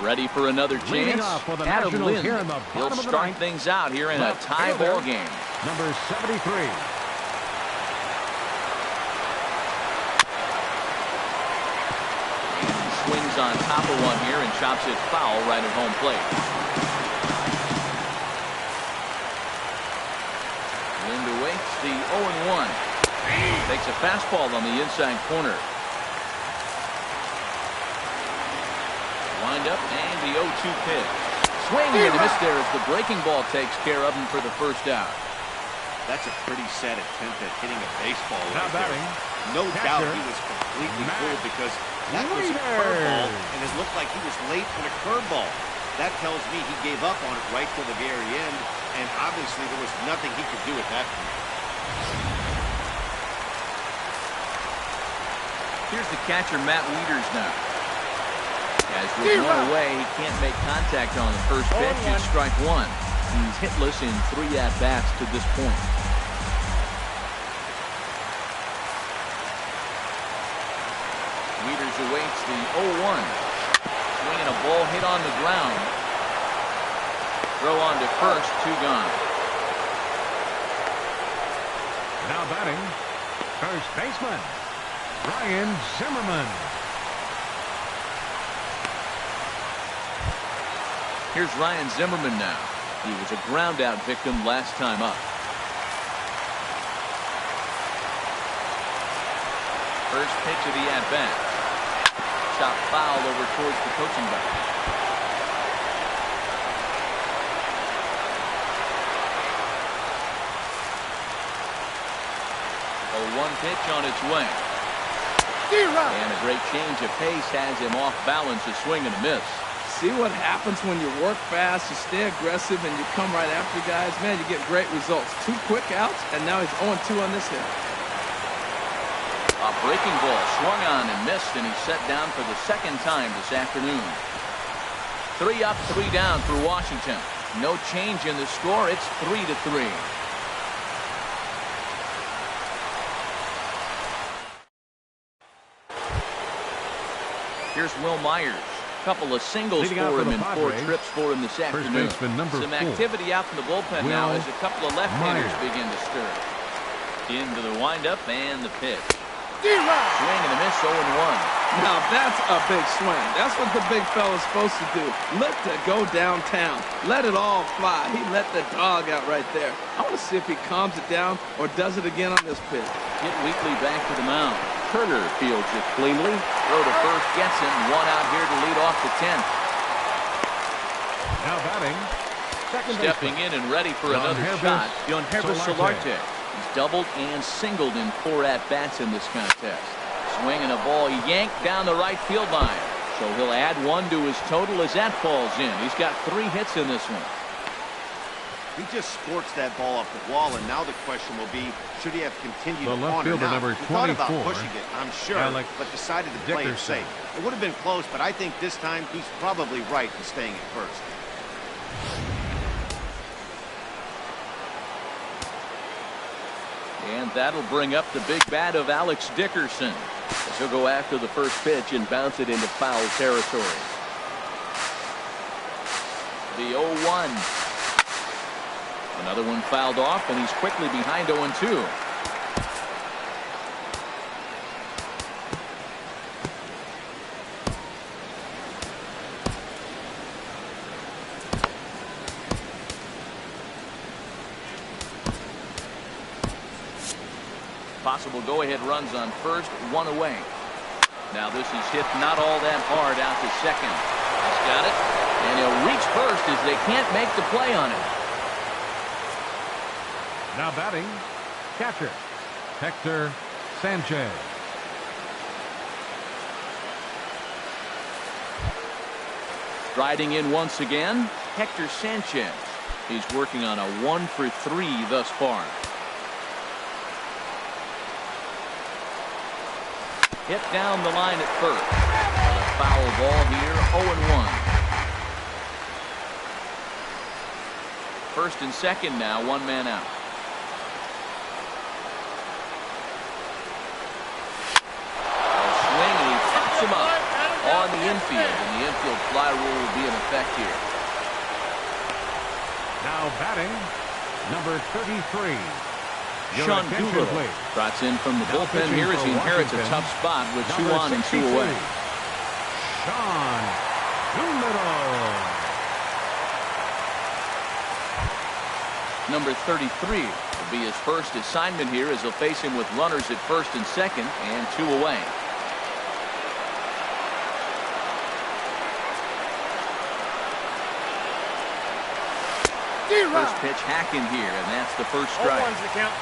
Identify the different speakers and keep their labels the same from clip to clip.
Speaker 1: Ready for another chance. Adam Lind. He'll start things out here in a tie ball game.
Speaker 2: Number 73.
Speaker 1: Swings on top of one here and chops it foul right at home plate. Lind awaits the 0-1. Takes a fastball on the inside corner. Wind up and the 0-2 pitch. Swing and a miss there as the breaking ball takes care of him for the first out.
Speaker 3: That's a pretty sad attempt at hitting a baseball right
Speaker 2: there.
Speaker 3: No doubt he was completely fooled because that was a curveball and it looked like he was late on a curveball. That tells me he gave up on it right till the very end, and obviously there was nothing he could do at that point.
Speaker 1: Here's the catcher, Matt Wieters now. As with one away, he can't make contact on the first pitch. It's strike one. He's hitless in 3 at-bats to this point. Wieters awaits the 0-1. Swinging a ball hit on the ground. Throw on to first, 2 gone.
Speaker 2: Now batting, first baseman, Ryan Zimmerman.
Speaker 1: Here's Ryan Zimmerman now. He was a ground-out victim last time up. First pitch of the at-bat. Shot foul over towards the coaching box. 0-1 pitch on its way. And a great change of pace has him off balance, a swing and a miss.
Speaker 4: See what happens when you work fast, you stay aggressive, and you come right after guys. Man, you get great results. 2 quick outs, and now he's 0-2 on this hit.
Speaker 1: A breaking ball swung on and missed, and he's set down for the 2nd time this afternoon. 3 up, 3 down for Washington. No change in the score. It's 3-3. Here's Will Myers. Couple of singles for him and 4 trips for him this afternoon. Some activity out from the bullpen now as a couple of left-handers begin to stir. Into the windup and the pitch. Swing and a miss, 0-1.
Speaker 4: Now that's a big swing. That's what the big fella's supposed to do. Let it go downtown. Let it all fly. He let the dog out right there. I want to see if he calms it down or does it again on this pitch.
Speaker 1: Get Wheatley back to the mound. Turner fields it cleanly. Throw to first gets him. 1 out here to lead off the 10th.
Speaker 2: Now batting, second
Speaker 1: stepping in and ready for another shot. Joesph Marcotte. He's doubled and singled in 4 at-bats in this contest. Swinging a ball yanked down the right field line. So he'll add 1 to his total as that falls in. He's got 3 hits in this one.
Speaker 3: He just sports that ball off the wall, and now the question will be, should he have continued
Speaker 2: the
Speaker 3: to
Speaker 2: left fielder number 24,
Speaker 3: he thought about pushing it, I'm sure, but decided to play it
Speaker 2: Dickerson.
Speaker 3: safe. It would have been close, but I think this time he's probably right in staying at first.
Speaker 1: And that'll bring up the big bat of Alex Dickerson. He'll go after the first pitch and bounce it into foul territory. The 0-1. Another one fouled off, and he's quickly behind 0-2. Possible go-ahead runs on first, 1 away. Now this is hit not all that hard out to second. He's got it, and he'll reach first as they can't make the play on it.
Speaker 2: Now batting, catcher, Hector Sanchez.
Speaker 1: Striding in once again, Hector Sanchez. He's working on a 1 for 3 thus far. Hit down the line at first. A foul ball here, 0-1. First and second now, 1 man out. A swing and he pops him up. on the infield, and the infield fly rule will be in effect here.
Speaker 2: Now batting, number 33.
Speaker 1: Sean Doolittle trots in from the bullpen here as he inherits a tough spot with 2 on and 2 away.
Speaker 2: Sean Doolittle.
Speaker 1: Number 33 will be his first assignment here as he'll face him with runners at first and second and 2 away. First pitch hacking here, and that's the first strike.
Speaker 3: 0-1's the count.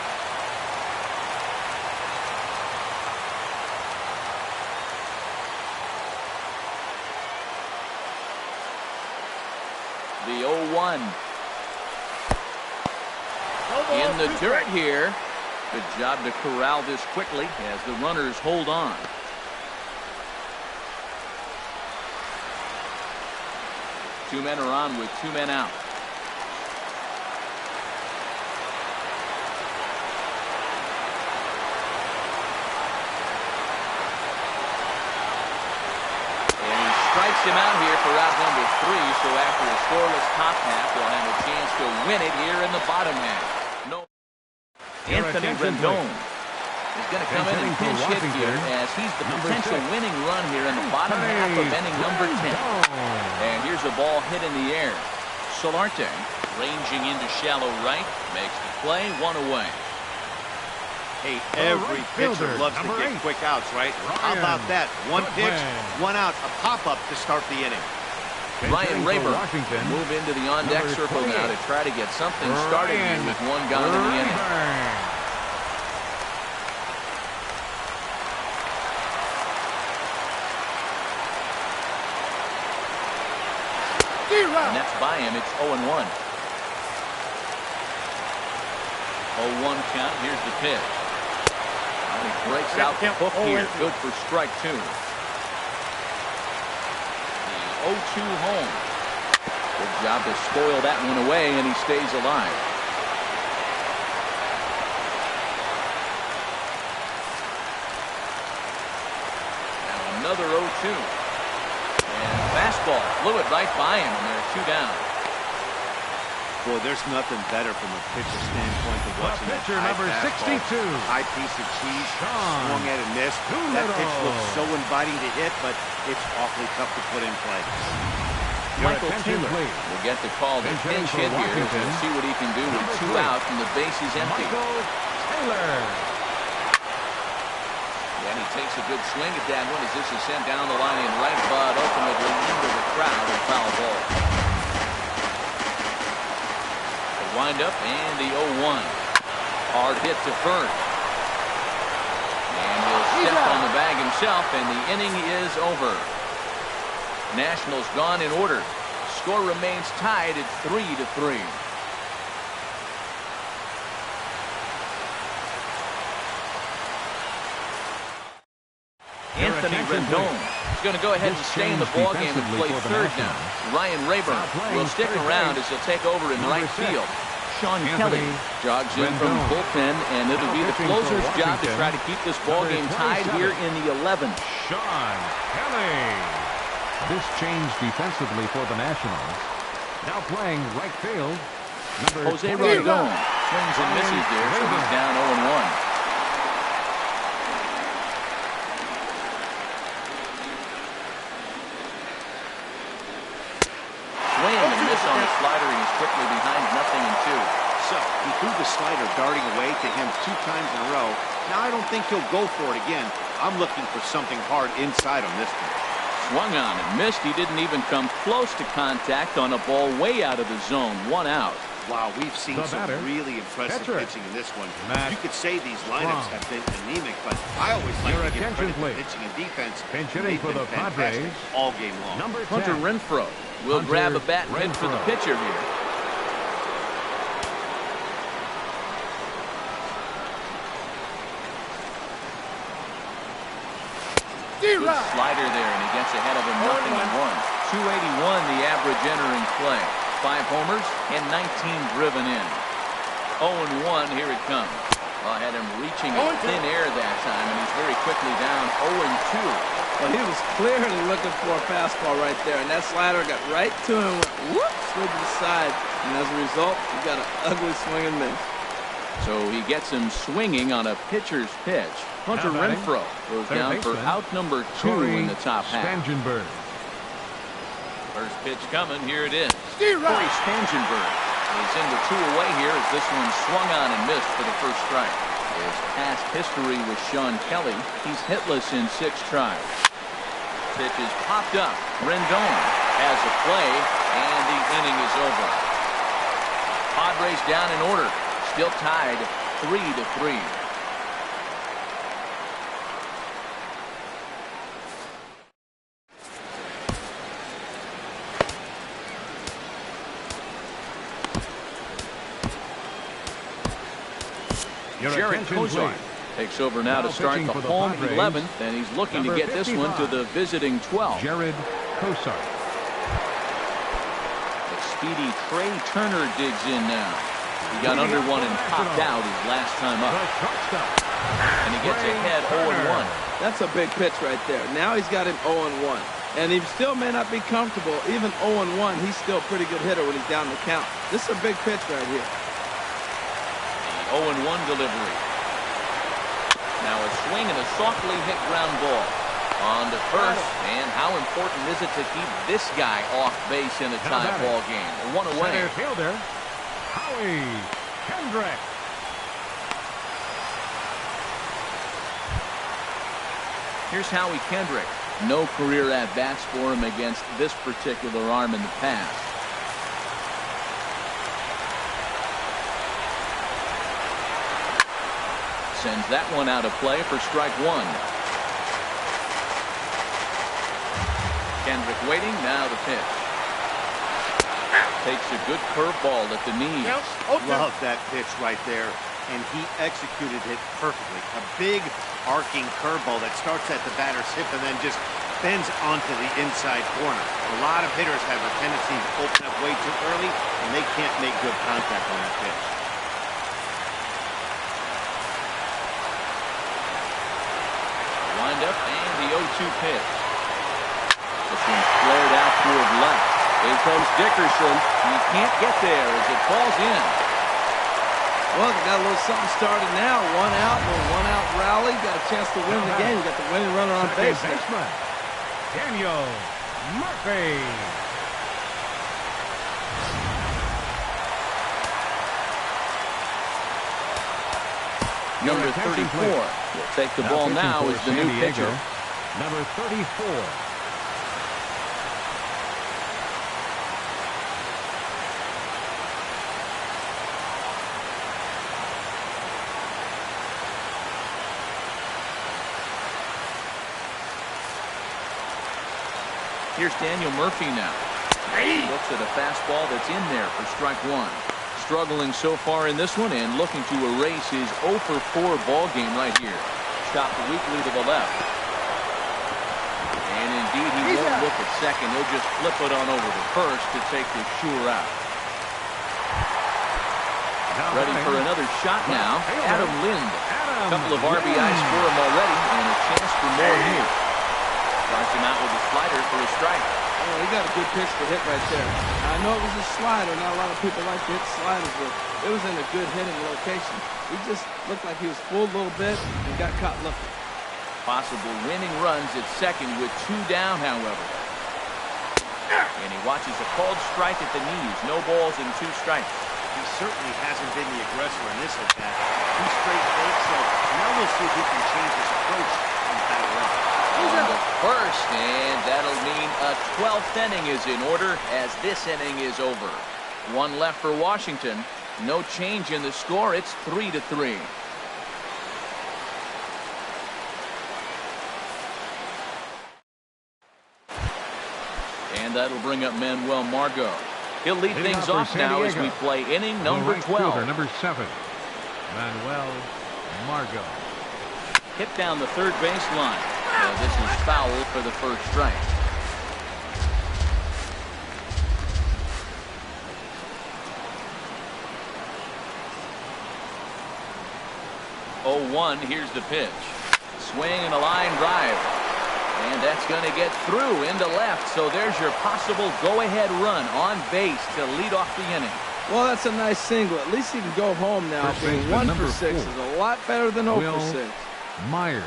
Speaker 1: The 0-1. In the dirt here. Good job to corral this quickly as the runners hold on. Two men are on with 2 men out. Strikes him out here for out number 3, so after a scoreless top half, they'll have a chance to win it here in the bottom half. No. Anthony Rendon is going to come in and pinch hit here as he's the potential winning run here in the bottom half of inning number 10. And here's a ball hit in the air. Solarte ranging into shallow right, makes the play, 1 away.
Speaker 3: Hey, every pitcher loves to get quick outs, right? How about that? 1 pitch, 1 out, a pop-up to start the inning.
Speaker 1: Ryan Rayburn move into the on-deck circle now to try to get something started here with 1 gone in the inning. And that's by him. It's 0-1. 0-1 count. Here's the pitch. And he breaks out the hook here. Good for strike 2. The 0-2 home. Good job to spoil that one away, and he stays alive. Now another 0-2. And fastball flew it right by him, and they're 2 down.
Speaker 3: Boy, there's nothing better from a pitcher standpoint than watching that
Speaker 2: number 62.
Speaker 3: High piece of cheese, swung at and missed. That pitch looks so inviting to hit, but it's awfully tough to put in play.
Speaker 1: Michael Taylor will get the call to pinch hit here. We'll see what he can do with 2 out and the base is empty.
Speaker 2: Michael Taylor.
Speaker 1: And he takes a good swing at that one as this is sent down the line in right, but ultimately into the crowd and foul ball. Wind up and the 0-1. Hard hit to first. And he'll step on the bag himself, and the inning is over. Nationals gone in order. Score remains tied at 3-3. Anthony Rendon is going to go ahead and stay in the ballgame and play third now. Ryan Rayburn will stick around as he'll take over in right field. Sean Kelly jogs in from the bullpen, and it'll be the closer's job to try to keep this ballgame tied here in the 11th.
Speaker 2: Sean Kelly. This changed defensively for the Nationals. Now playing right field, number
Speaker 1: Jose Rondon swings and misses there, so he's down 0-1. On the slider, and he's quickly behind 0-2.
Speaker 3: So he threw the slider darting away to him 2 times in a row. Now I don't think he'll go for it again. I'm looking for something hard inside on this one.
Speaker 1: Swung on and missed. He didn't even come close to contact on a ball way out of the zone. 1 out.
Speaker 3: Wow, we've seen some really impressive pitching in this one. You could say these lineups have been anemic, but I always like to give credit to pitching and defense.
Speaker 2: Pinch hitting for the Padres
Speaker 3: all game long.
Speaker 1: Hunter Renfroe will grab a bat and hit for the pitcher here. Good slider there, and he gets ahead of him 0-1. 281 the average entering play. 5 homers and 19 driven in. 0-1, here it comes. Well, I had him reaching in thin air that time, and he's very quickly down 0-2.
Speaker 4: Well, he was clearly looking for a fastball right there, and that slider got right to him, whoop, slid to the side, and as a result, he got an ugly swing and miss.
Speaker 1: So he gets him swinging on a pitcher's pitch. Hunter Renfroe goes down for out number 2 in the top half. First pitch coming. Here it is. Corey Spangenberg is in the 2 away here as this one swung on and missed for the first strike. His past history with Sean Kelly, he's hitless in 6 tries. Pitch is popped up. Rendon has a play, and the inning is over. Padres down in order. Still tied 3-3. Jared Kozar takes over now to start the home 11th, and he's looking to get this one to the visiting 12.
Speaker 2: Jared Kozar.
Speaker 1: The speedy Trey Turner digs in now. He got under one and popped out his last time up. And he gets ahead 0-1.
Speaker 4: That's a big pitch right there. Now he's got him 0-1. And he still may not be comfortable. Even 0-1, he's still a pretty good hitter when he's down the count. This is a big pitch right here.
Speaker 1: 0-1 delivery. Now a swing and a softly hit ground ball. On to first, and how important is it to keep this guy off base in a tie ball game? 1 away.
Speaker 2: Center fielder, Howie Kendrick.
Speaker 1: Here's Howie Kendrick. No career at-bats for him against this particular arm in the past. Sends that one out of play for strike 1. Kendrick waiting, now the pitch. Takes a good curveball at the knees.
Speaker 3: Love that pitch right there, and he executed it perfectly. A big arcing curveball that starts at the batter's hip and then just bends onto the inside corner. A lot of hitters have a tendency to open up way too early, and they can't make good contact on that pitch.
Speaker 1: Wind up and the 0-2 pitch. This one's flared out toward left. Here comes Dickerson. He can't get there as it falls in.
Speaker 4: Well, they got a little something started now. 1 out, little 1-out rally. Got a chance to win the game. Got the winning runner on base.
Speaker 2: Daniel Murphy.
Speaker 1: Number 34 will take the ball now as the new pitcher.
Speaker 2: Number 34.
Speaker 1: Here's Daniel Murphy now. He looks at a fastball that's in there for strike 1. Struggling so far in this one and looking to erase his 0-for-4 ball game right here. Chopped weakly to the left. And indeed, he won't look at second. He'll just flip it on over to first to take the sure out. Ready for another shot now. Adam Lind. A couple of RBIs for him already and a chance for more here. Starts him out with a slider for a strike.
Speaker 4: Oh, he got a good pitch to hit right there. I know it was a slider. Not a lot of people like to hit sliders, but it was in a good hitting location. He just looked like he was full a little bit and got caught looking.
Speaker 1: Possible winning runs at second with 2 down, however. And he watches a called strike at the knees. No balls and 2 strikes.
Speaker 3: He certainly hasn't been the aggressor in this at-bat. 2 straight fakes, so now we'll see if he can change his approach from battle up.
Speaker 1: On the first, and that'll mean a 12th inning is in order as this inning is over. 1 left for Washington. No change in the score. It's 3-3. And that'll bring up Manuel Margot. He'll lead things off now as we play inning number 12.
Speaker 2: Number 7, Manuel Margot.
Speaker 1: Hit down the third baseline. This is foul for the first strike. Oh, 1. Here's the pitch. Swing and a line drive. And that's going to get through into left. So there's your possible go-ahead run on base to lead off the inning.
Speaker 4: Well, that's a nice single. At least he can go home now. Being 1 for 6 is a lot better than 0 for 6.
Speaker 2: Myers.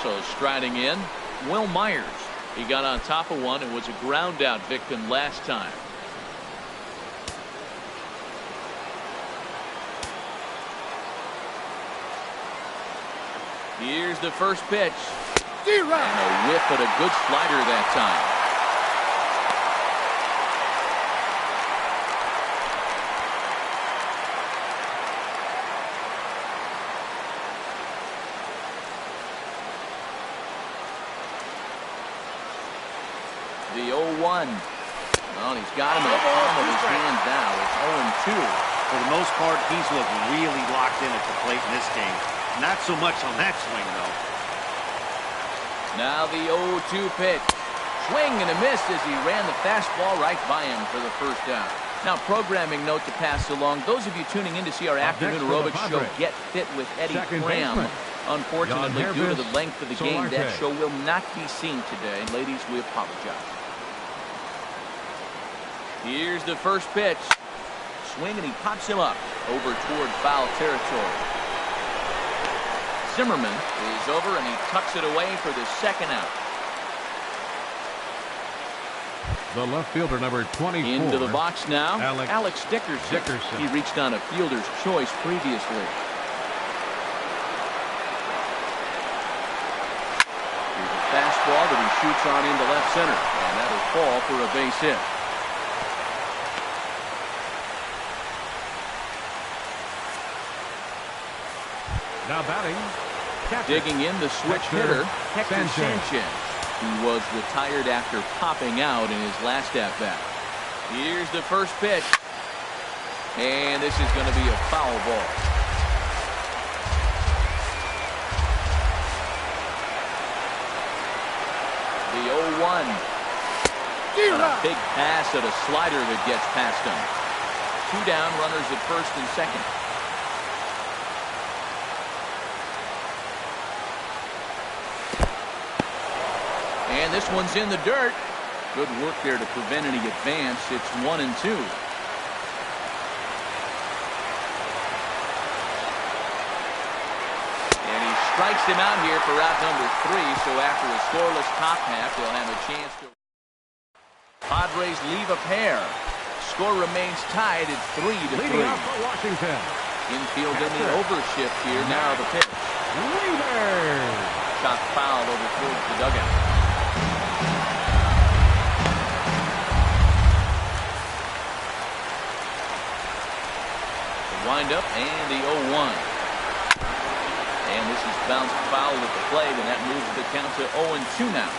Speaker 1: So striding in, Will Myers. He got on top of one and was a ground out victim last time. Here's the first pitch. And a whiff, but a good slider that time. The 0-1. Well, he's got him in the palm of his hand now. It's 0-2.
Speaker 3: For the most part, he's looked really locked in at the plate in this game. Not so much on that swing, though.
Speaker 1: Now the 0-2 pitch. Swing and a miss as he ran the fastball right by him for the first out. Now, programming note to pass along. Those of you tuning in to see our afternoon aerobics show, Get Fit with Eddie Cram. Unfortunately, due to the length of the game, that show will not be seen today. Ladies, we apologize. Here's the first pitch. Swing, and he pops him up over toward foul territory. Zimmerman is over, and he tucks it away for the second out.
Speaker 2: The left fielder, number 24.
Speaker 1: Into the box now, Alex Dickerson. He reached on a fielder's choice previously. Here's a fastball that he shoots on into left center, and that'll fall for a base hit.
Speaker 2: Now batting.
Speaker 1: Digging in the switch hitter, Hector Sanchez, who was retired after popping out in his last at-bat. Here's the first pitch. And this is going to be a foul ball. The 0-1. A big pass at a slider that gets past him. 2 down, runners at first and second. And this one's in the dirt. Good work there to prevent any advance. It's 1-2. And he strikes him out here for out number 3. So after a scoreless top half, they'll have a chance to. Padres leave a pair. Score remains tied at 3-3.
Speaker 2: Leading off for Washington.
Speaker 1: Infield in the overshift here. Now the pitch. Shot foul over towards the dugout. Wind up and the 0-1. And this is bounced foul at the plate, and that moves the count to 0-2 now.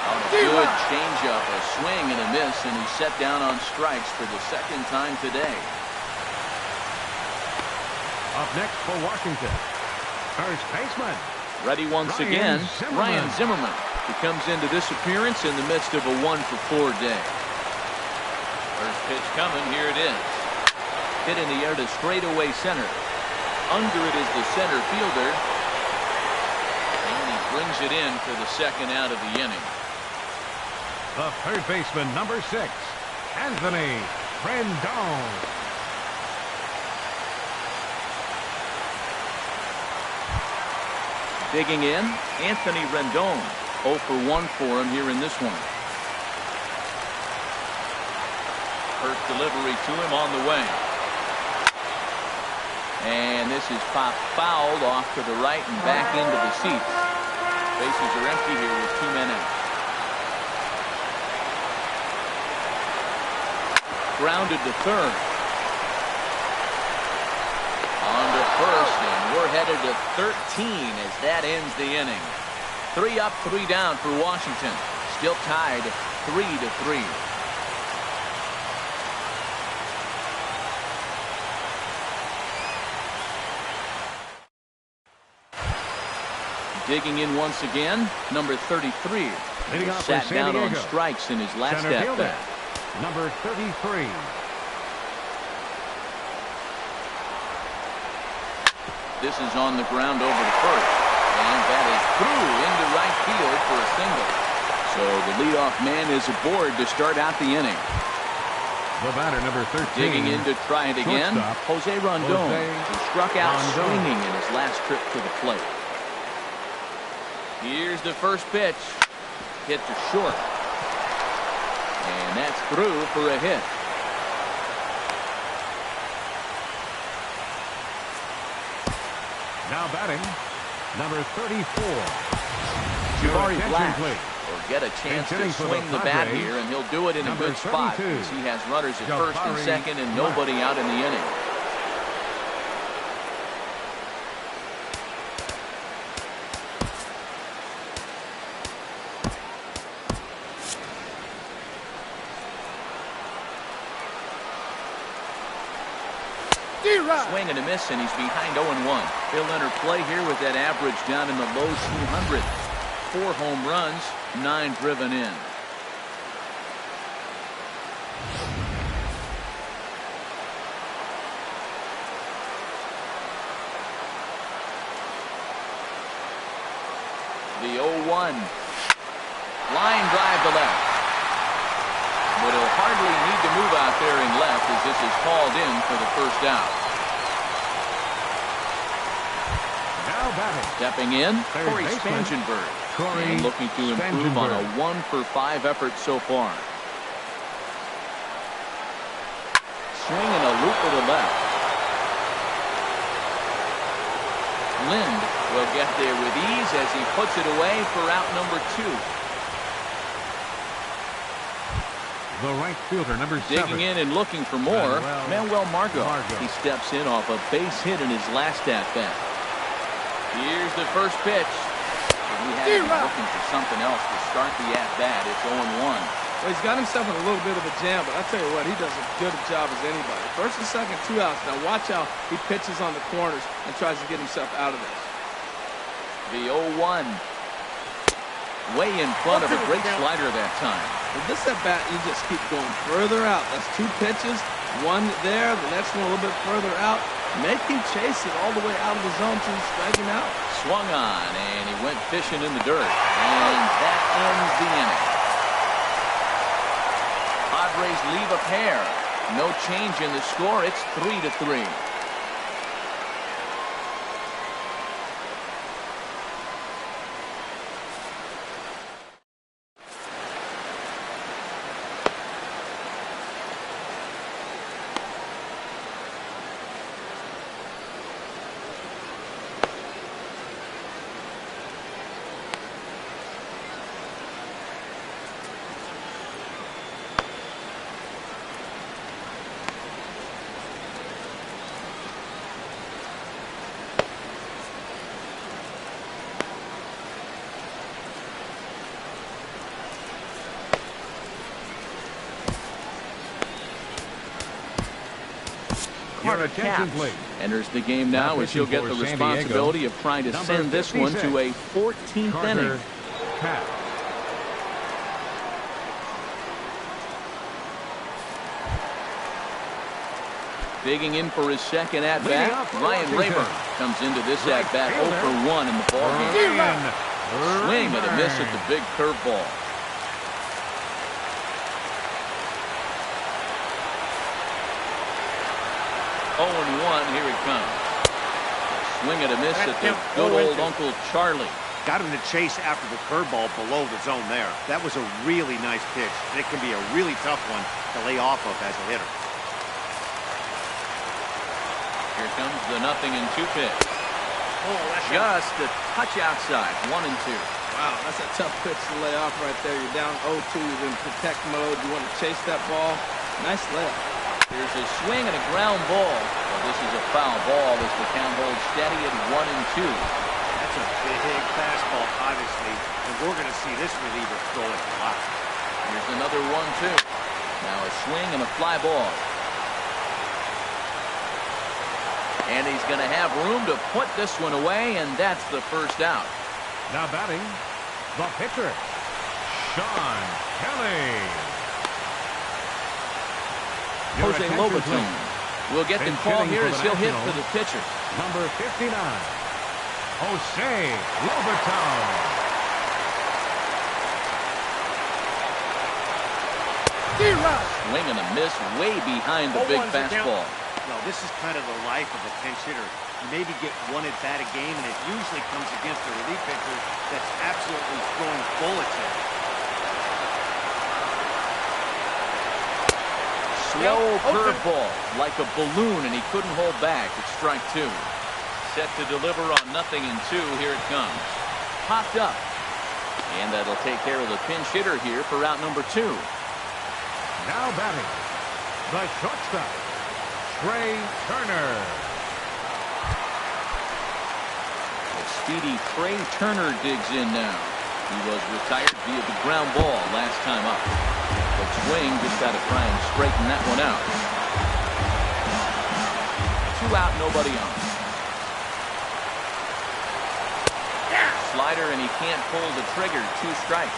Speaker 1: On a good changeup, a swing and a miss, and he's set down on strikes for the second time today.
Speaker 2: Up next for Washington, first baseman.
Speaker 1: Ready once again, Ryan Zimmerman. He comes into this appearance in the midst of a 1-for-4 day. First pitch coming, here it is. Hit in the air to straightaway center. Under it is the center fielder. And he brings it in for the second out of the inning.
Speaker 2: The third baseman, number 6, Anthony Rendon.
Speaker 1: Digging in, Anthony Rendon. 0 for 1 for him here in this one. First delivery to him on the way. And this is popped fouled off to the right and back into the seats. Bases are empty here with 2 men out. Grounded to third. On to first, and we're headed to 13 as that ends the inning. 3 up, 3 down for Washington. Still tied 3-3. Digging in once again, number 33.
Speaker 2: Leading off for
Speaker 1: Sat
Speaker 2: San
Speaker 1: down on
Speaker 2: Diego,
Speaker 1: strikes in his last
Speaker 2: center
Speaker 1: at
Speaker 2: fielder,
Speaker 1: bat.
Speaker 2: number 33.
Speaker 1: This is on the ground over to first. And that is through into right field for a single. So the leadoff man is aboard to start out the inning.
Speaker 2: The batter, number 13.
Speaker 1: Digging in to try it again,
Speaker 2: shortstop,
Speaker 1: Jose Rondon, who struck out
Speaker 2: Rondon.
Speaker 1: swinging in his last trip to the plate. Here's the first pitch. Hit to short. And that's through for a hit.
Speaker 2: Now batting, number 34.
Speaker 1: Jabari
Speaker 2: Your
Speaker 1: Black
Speaker 2: attention, please.
Speaker 1: will get a chance to
Speaker 2: Hitting for the
Speaker 1: swing the bat
Speaker 2: Padres,
Speaker 1: here, and he'll do it in a
Speaker 2: number
Speaker 1: good spot
Speaker 2: 32.
Speaker 1: as he has runners at first and
Speaker 2: Jabari
Speaker 1: second and
Speaker 2: Black.
Speaker 1: nobody out in the inning. Swing and a miss, and he's behind 0-1. He'll enter play here with that average down in the low 200s. 4 home runs, 9 driven in. The 0-1. Line drive to left. But he'll hardly need to move out there in left as this is called in for the first out.
Speaker 2: Now batting,
Speaker 1: Stepping in,
Speaker 2: third
Speaker 1: Corey
Speaker 2: baseman,
Speaker 1: Spangenberg.
Speaker 2: Corey
Speaker 1: And looking to improve on a
Speaker 2: Spangenberg.
Speaker 1: 1-for-5 effort so far. Swing and a loop to the left. Lind will get there with ease as he puts it away for out number 2.
Speaker 2: the right fielder, number 7.
Speaker 1: Digging in and looking for more, Manuel Margot.
Speaker 2: Margot.
Speaker 1: He steps in off a base hit in his last at-bat. Here's the first pitch. He had been looking for something else to start the at-bat. It's 0-1.
Speaker 4: Well, he's got himself in a little bit of a jam, but I tell you what, he does as good a job as anybody. First and second, 2 outs. Now watch how he pitches on the corners and tries to get himself out of there.
Speaker 1: The 0-1. Way in front of a great slider that time.
Speaker 4: With this at-bat, you just keep going further out. That's 2 pitches, 1 there, the next one a little bit further out. Make him chase it all the way out of the zone to strike him out.
Speaker 1: Swung on, and he went fishing in the dirt. And that ends the inning. Padres leave a pair. No change in the score. It's 3-3.
Speaker 2: Your attention, please.
Speaker 1: Enters the game now as he'll get the responsibility of trying to send this one to a 14th inning.
Speaker 2: Cap.
Speaker 1: Digging in for his second at-bat, Ryan Rayburn comes into this at-bat 0-for-1 in the ballgame. Swing and a miss at the big curveball. Here it comes. Swing and a miss at the good old Uncle Charlie.
Speaker 3: Got him to chase after the curveball below the zone there. That was a really nice pitch, and it can be a really tough one to lay off of as a hitter.
Speaker 1: Here comes the 0-2 pitch. Just a touch outside, 1-2.
Speaker 4: Wow, that's a tough pitch to lay off right there. You're down 0-2, you're in protect mode. You want to chase that ball. Nice layup.
Speaker 1: There's a swing and a ground ball. Well, this is a foul ball as the count holds steady at 1-2.
Speaker 3: That's a big fastball, obviously, and we're going to see this reliever throw it a lot.
Speaker 1: Here's another 1-2. Now a swing and a fly ball. And he's going to have room to put this one away, and that's the first out.
Speaker 2: Now batting, the pitcher, Sean Kelly.
Speaker 1: Jose Lobaton will get the call here as he'll hit for the pitcher.
Speaker 2: Number 59, Jose Lobaton.
Speaker 1: Swing and a miss way behind the big fastball.
Speaker 3: Well, this is kind of the life of a pinch hitter. You maybe get one at bat a game, and it usually comes against a relief pitcher that's absolutely throwing bullets in.
Speaker 1: Slow curveball, like a balloon, and he couldn't hold back. It's strike two. Set to deliver on 0-2. Here it comes. Popped up. And that'll take care of the pinch hitter here for out number 2.
Speaker 2: Now batting, the shortstop, Trey Turner.
Speaker 1: The speedy Trey Turner digs in now. He was retired via the ground ball last time up. But swing just got to try and straighten that one out. 2 out, nobody on. Slider, and he can't pull the trigger. 2 strikes.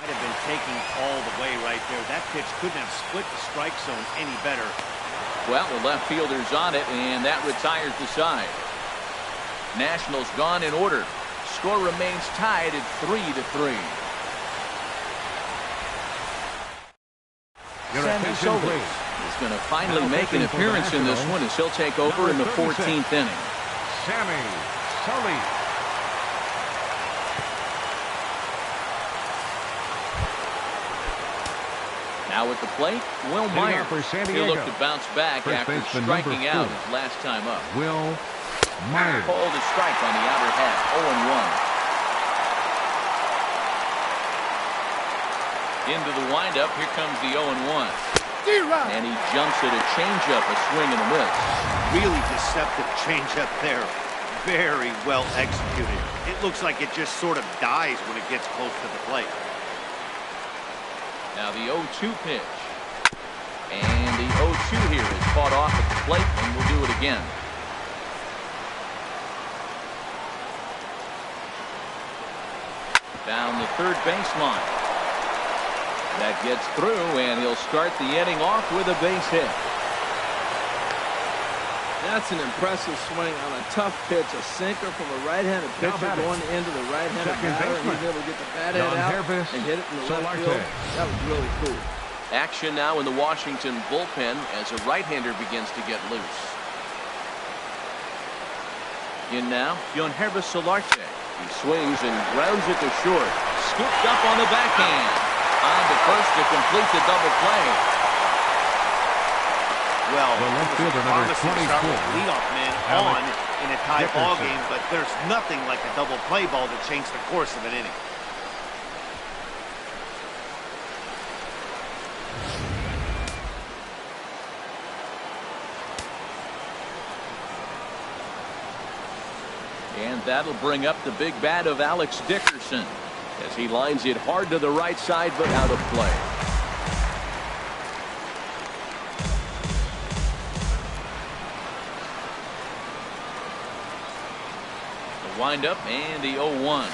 Speaker 3: Might have been taking all the way right there. That pitch couldn't have split the strike zone any better.
Speaker 1: Well, the left fielder's on it, and that retires the side. Nationals gone in order. Score remains tied at 3-3. Sammy Solis is going to finally make an appearance in this one as he'll take over in the 14th inning.
Speaker 2: Sammy Solis.
Speaker 1: Now at the plate, Will Myers. He'll look to bounce back after striking out his last time up.
Speaker 2: Will Myers.
Speaker 1: Called a strike on the outer half, 0-1. Into the windup, here comes the 0-1. And he jumps at a changeup, a swing and a miss.
Speaker 3: Really deceptive changeup there. Very well executed. It looks like it just sort of dies when it gets close to the plate.
Speaker 1: Now the 0-2 pitch. And the 0-2 here is caught off at the plate, and we'll do it again. Down the third baseline. That gets through, and he'll start the inning off with a base hit.
Speaker 4: That's an impressive swing on a tough pitch. A sinker from a right-handed pitcher going into the right-handed batter, and he's able to get the bat head out and hit it in the left field. That was really cool.
Speaker 1: Action now in the Washington bullpen as a right-hander begins to get loose. In now, Joesph Marcotte. He swings and grounds it to short. Scooped up on the backhand. On to first to complete the double play.
Speaker 3: Well,
Speaker 2: the left fielder, number 24,
Speaker 3: leadoff man on in a tie ball game, but there's nothing like a double play ball to change the course of an inning.
Speaker 1: And that'll bring up the big bat of Alex Dickerson as he lines it hard to the right side, but out of play. The windup and the 0-1.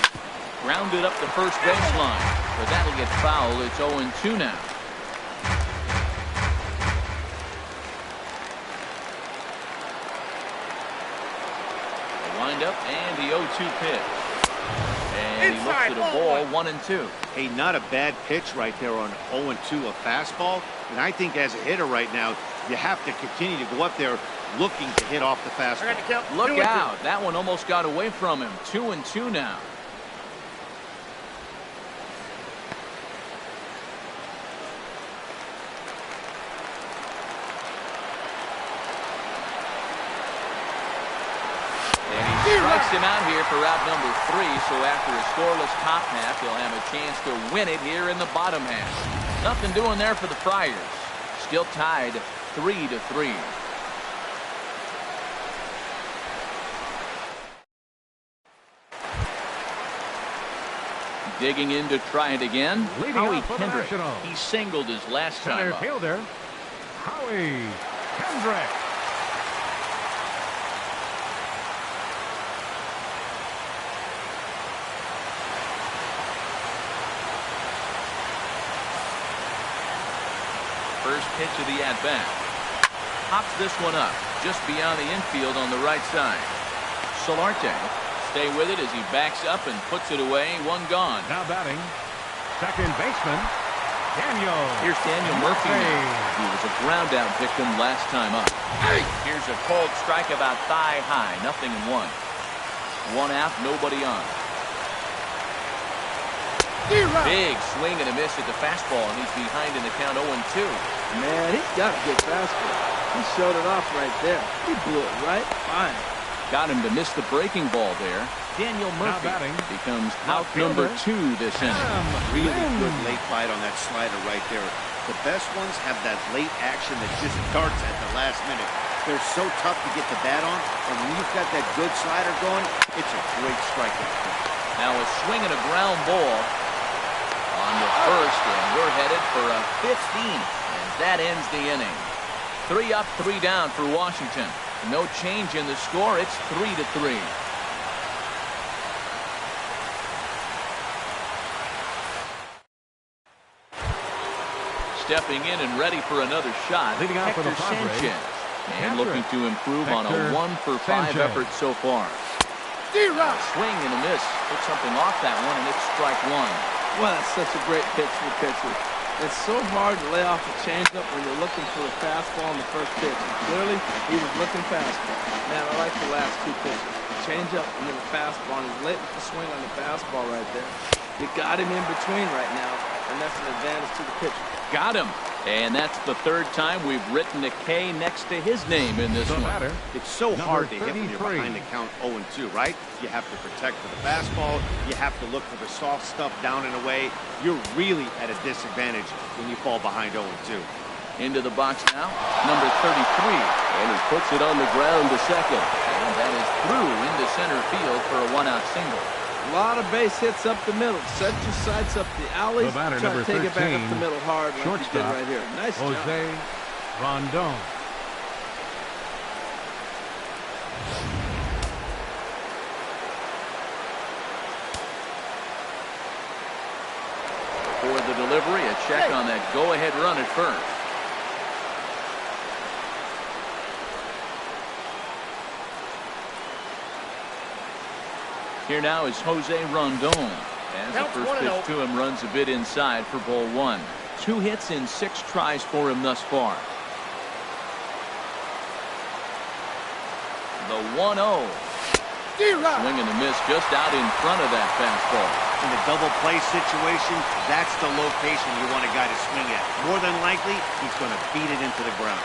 Speaker 1: Grounded up the first baseline, but that'll get foul. It's 0-2 now. Wind up and the 0-2 pitch. And he looks at a ball, 1-2.
Speaker 3: Hey, not a bad pitch right there on 0-2, a fastball. And I think as a hitter right now, you have to continue to go up there looking to hit off the fastball.
Speaker 1: Look out. That one almost got away from him. 2-2 now. Strikes him out here for out number 3, so after a scoreless top half, he'll have a chance to win it here in the bottom half. Nothing doing there for the Friars. Still tied 3-3. Digging in to try it again. Howie Kendrick. He singled his last time up.
Speaker 2: Fielder, Howie Kendrick.
Speaker 1: First pitch of the at-bat. Pops this one up just beyond the infield on the right side. Solarte stay with it as he backs up and puts it away. One gone.
Speaker 2: Now batting, second baseman, Daniel.
Speaker 1: Here's Daniel Murphy. He was a ground out victim last time up. Here's a cold strike about thigh high. 0-1. One out, nobody on. Big swing and a miss at the fastball, and he's behind in the count 0-2.
Speaker 4: Man, he's got a good fastball. He showed it off right there. He blew it right fine.
Speaker 1: Got him to miss the breaking ball there. Daniel Murphy becomes out number 2 this inning.
Speaker 3: Really good late bite on that slider right there. The best ones have that late action that just darts at the last minute. They're so tough to get the bat on, and when you've got that good slider going, it's a great strikeout.
Speaker 1: Now a swing and a ground ball on the first, and we're headed for a 15th, and that ends the inning. 3 up, 3 down for Washington. No change in the score. It's 3-3. Stepping in and ready for another shot,
Speaker 2: leading off for the Padres,
Speaker 1: Sanchez, and looking to improve on a 1-for-5 effort so far. Swing and a miss. Took something off that one, and it's strike 1.
Speaker 4: Well, that's such a great pitch for the pitcher. It's so hard to lay off a changeup when you're looking for a fastball in the first pitch. And clearly, he was looking fastball. Man, I like the last 2 pitches. The changeup and then the fastball. And he's late with the swing on the fastball right there. You got him in between right now, and that's an advantage to the pitcher.
Speaker 1: Got him. And that's the 3rd time we've written a K next to his name in this one.
Speaker 3: It's so hard to hit when you're behind the count 0-2, right? You have to protect for the fastball. You have to look for the soft stuff down and away. You're really at a disadvantage when you fall behind 0-2.
Speaker 1: Into the box now, number 33. And he puts it on the ground to second. And that is through into center field for a 1-out single.
Speaker 4: A lot of base hits up the middle. Set your sights up the alleys. Try to take it back up the middle hard like he did right here. Nice job.
Speaker 2: Jose Rondon.
Speaker 1: For the delivery, a check on that go-ahead run at first. Here now is Jose Rondon. As the first pitch to him runs a bit inside for ball 1. 2 hits in 6 tries for him thus far. The 1-0. Swing and a miss just out in front of that fastball.
Speaker 3: In the double play situation, that's the location you want a guy to swing at. More than likely, he's going to beat it into the ground.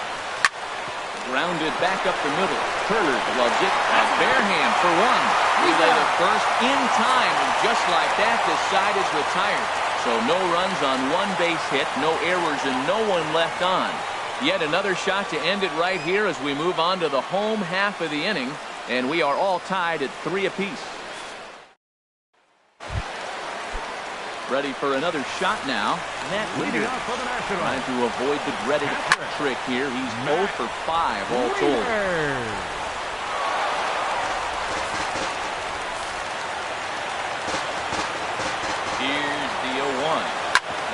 Speaker 1: Grounded back up the middle. Turner loves it. A bare hand for 1. Relay to first in time, and just like that, this side is retired. So no runs on 1 base hit, no errors, and no one left on. Yet another shot to end it right here as we move on to the home half of the inning, and we are all tied at 3 apiece. Ready for another shot now. Matt Leader trying to avoid the dreaded hat trick here. He's 0 for 5 all told. Here's the 0-1.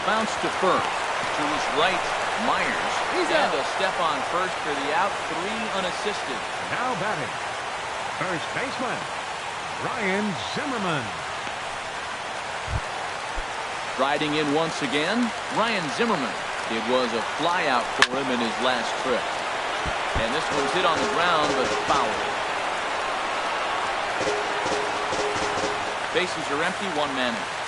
Speaker 1: Bounce to first. To his right, Myers. And a step on first for the out. 3 unassisted.
Speaker 2: Now batting, first baseman, Ryan Zimmerman.
Speaker 1: Riding in once again, Ryan Zimmerman. It was a fly out for him in his last trip. And this one's hit on the ground, but foul. Bases are empty, 1 man out.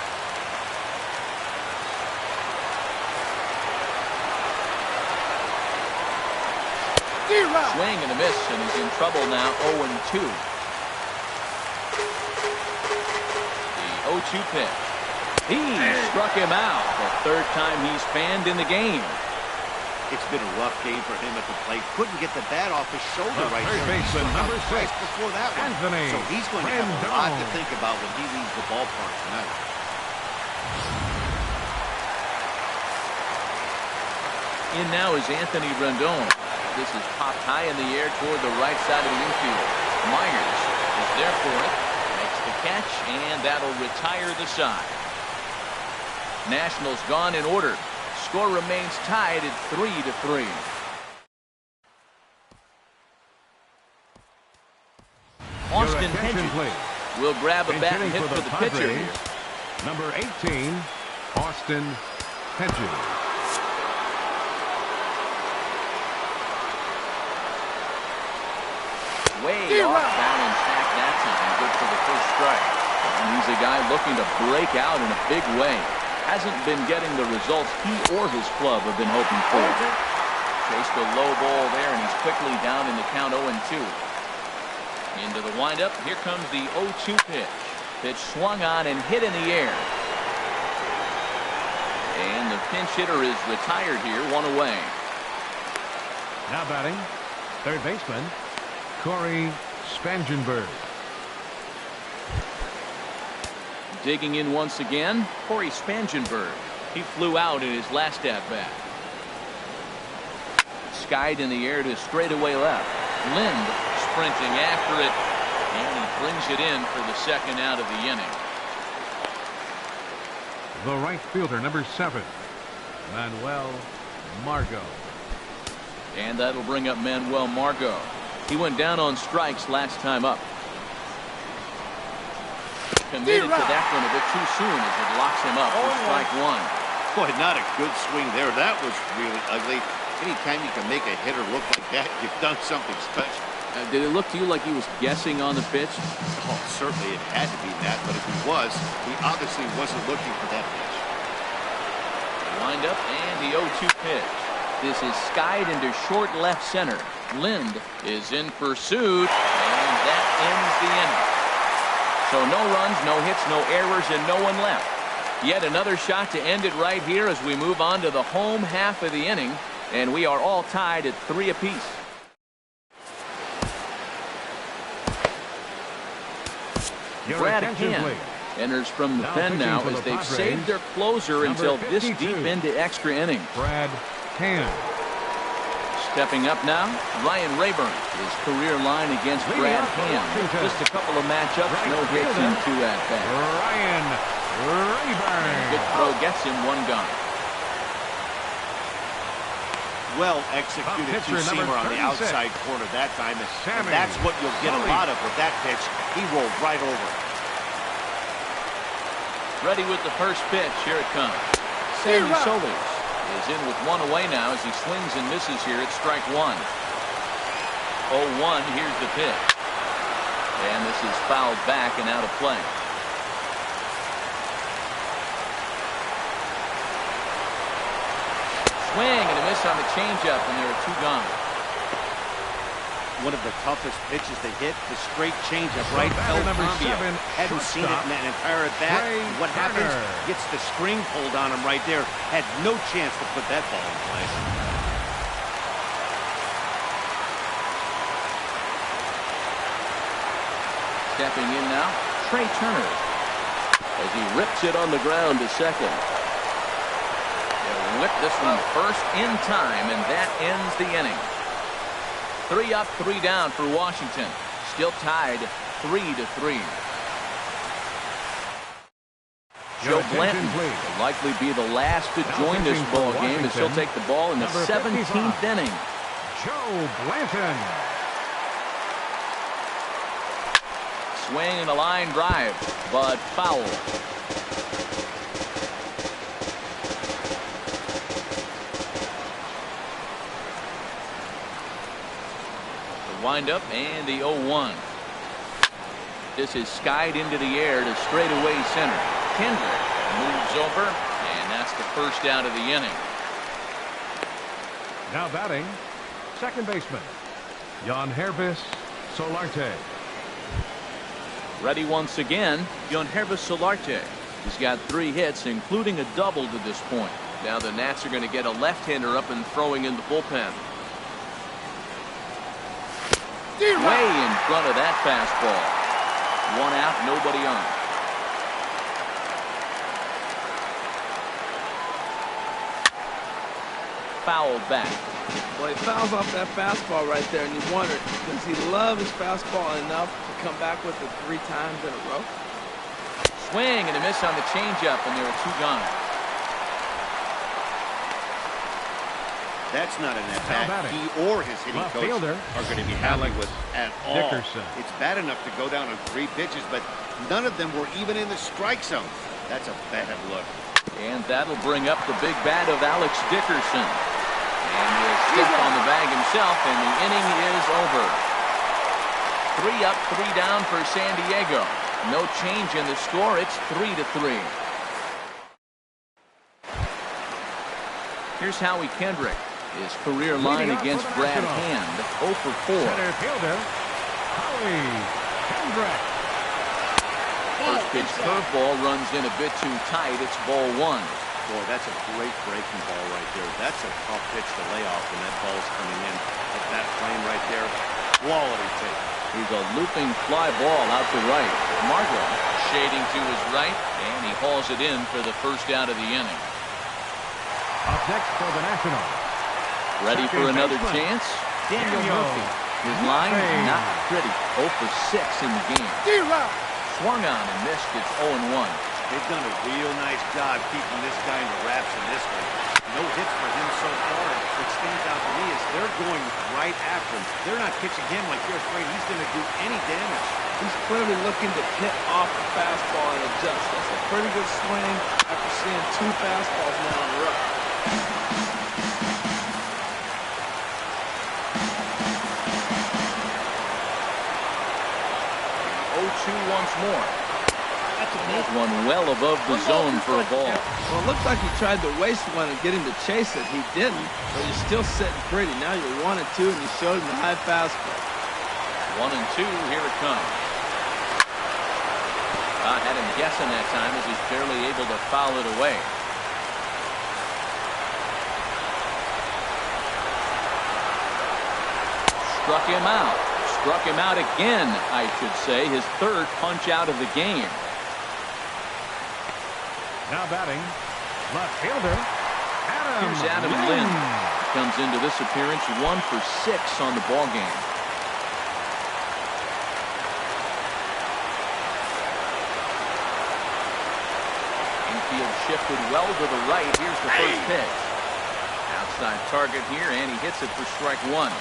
Speaker 1: Swing and a miss, and he's in trouble now, 0-2. The 0-2 pitch. He struck him out. The 3rd time he's fanned in the game.
Speaker 3: It's been a rough game for him at the plate. Couldn't get the bat off his shoulder right there.
Speaker 2: Baseman number 6
Speaker 3: before that one.
Speaker 2: Anthony.
Speaker 3: So he's going to have a lot to think about when he leaves the ballpark tonight.
Speaker 1: In now is Anthony Rendon. This is popped high in the air toward the right side of the infield. Myers is there for it. Makes the catch, and that'll retire the side. Nationals gone in order. score remains tied at 3-3. Austin Hedges will grab a bat and hit for the pitcher here.
Speaker 2: Number 18, Austin Hedges.
Speaker 1: Way off, down intact that time. Good for the first strike. And he's a guy looking to break out in a big way. Hasn't been getting the results he or his club have been hoping for. Chased a low ball there, and he's quickly down in the count 0-2. Into the windup. Here comes the 0-2 pitch. Pitch swung on and hit in the air. And the pinch hitter is retired here, one away.
Speaker 2: Now batting, third baseman, Corey Spangenberg.
Speaker 1: Digging in once again, Corey Spangenberg. He flew out in his last at-bat. Skied in the air to straightaway left. Lind sprinting after it, and he brings it in for the second out of the inning.
Speaker 2: The right fielder, number 7, Manuel Margot.
Speaker 1: And that'll bring up Manuel Margot. He went down on strikes last time up. Committed to that one a bit too soon as it locks him up for strike 1.
Speaker 3: Boy, not a good swing there. That was really ugly. Anytime you can make a hitter look like that, you've done something special.
Speaker 1: Did it look to you like he was guessing on the pitch?
Speaker 3: Oh, certainly it had to be that, but if he was, he obviously wasn't looking for that pitch.
Speaker 1: Lined up, and the 0-2 pitch. This is skied into short left center. Lind is in pursuit, and that ends the inning. So no runs, no hits, no errors, and no one left. Yet another shot to end it right here as we move on to the home half of the inning, and we are all tied at 3 apiece. Brad Hand enters from the pen now as they've saved their closer until this deep into extra innings.
Speaker 2: Brad Hand.
Speaker 1: Stepping up now, Ryan Rayburn. His career line against Brad Hand. Just a couple of matchups, no hits in 2 at-bats.
Speaker 2: Ryan Rayburn.
Speaker 1: Good throw gets him 1 gun.
Speaker 3: Well executed two-seamer on the outside corner that time, and that's what you'll get a lot of with that pitch. He rolled right over.
Speaker 1: Ready with the first pitch. Here it comes. Sammy Solis is in with 1 away now as he swings and misses here at strike 1. 0-1. Here's the pitch. And this is fouled back and out of play. Swing and a miss on the changeup, and there are 2 gone.
Speaker 3: One of the toughest pitches they hit, the straight changeup, right?
Speaker 2: Number 7,
Speaker 3: hadn't seen it in that entire at bat. What happens? Gets the string pulled on him right there. Had no chance to put that ball in play.
Speaker 1: Stepping in now, Trey Turner, as he rips it on the ground to second. Whip this one first in time, and that ends the inning. 3 up, 3 down for Washington. Still tied 3-3. Joe Blanton will likely be the last to join this ball game as he'll take the ball in the 17th inning.
Speaker 2: Joe Blanton.
Speaker 1: Swing and a line drive, but foul. Wind up and the 0-1. This is skied into the air to straightaway center. Kendrick moves over, and that's the first out of the inning.
Speaker 2: Now batting, second baseman, Joesph Solarte.
Speaker 1: Ready once again, Joesph Solarte. He's got 3 hits, including a double to this point. Now the Nats are going to get a left-hander up and throwing in the bullpen. Way in front of that fastball. 1 out, nobody on. Fouled back.
Speaker 4: Well, he fouls off that fastball right there, and you wonder, does he love his fastball enough to come back with it 3 times in a row?
Speaker 1: Swing and a miss on the changeup, and there are 2 gone.
Speaker 3: That's not an at-bat he or his hitting coach are going to be happy with at all.
Speaker 2: Dickerson.
Speaker 3: It's bad enough to go down on 3 pitches, but none of them were even in the strike zone. That's a bad look.
Speaker 1: And that'll bring up the big bat of Alex Dickerson. And he'll step on the bag himself, and the inning is over. 3 up, 3 down for San Diego. No change in the score. It's 3-3. Here's Howie Kendrick. His career line against Brad Hand, 0 for 4.
Speaker 2: Center fielder, Howie Kendrick.
Speaker 1: First pitch curveball runs in a bit too tight. It's ball 1.
Speaker 3: Boy, that's a great breaking ball right there. That's a tough pitch to lay off when that ball's coming in at that plane right there. Quality take.
Speaker 1: Here's a looping fly ball out to right. Marcotte shading to his right, and he hauls it in for the first out of the inning.
Speaker 2: Up next for the Nationals.
Speaker 1: Ready for another chance? Daniel Murphy. His line not pretty. 0 for 6 in the game. Swung on and missed. It's 0-1.
Speaker 3: They've done a real nice job keeping this guy in the wraps in this one. No hits for him so far. What stands out to me is they're going right after him. They're not pitching him like they're afraid he's going to do any damage.
Speaker 4: He's clearly looking to hit off the fastball and adjust. That's a pretty good swing after seeing 2 fastballs now in a row.
Speaker 1: 0-2 once more. There's one well above the zone for a ball.
Speaker 4: Well, it looked like he tried to waste one and get him to chase it. He didn't, but he's still sitting pretty. Now you're 1-2, and you showed him the high fastball.
Speaker 1: 1-2, here it comes. I had him guessing that time as he's barely able to foul it away. Struck him out. Struck him out again, I should say. His 3rd punch out of the game.
Speaker 2: Now batting, left fielder,
Speaker 1: Here's Adam Lynn. Comes into this appearance 1 for 6 on the ball game. Infield shifted well to the right. Here's the first pitch. Outside target here, and he hits it for strike 1.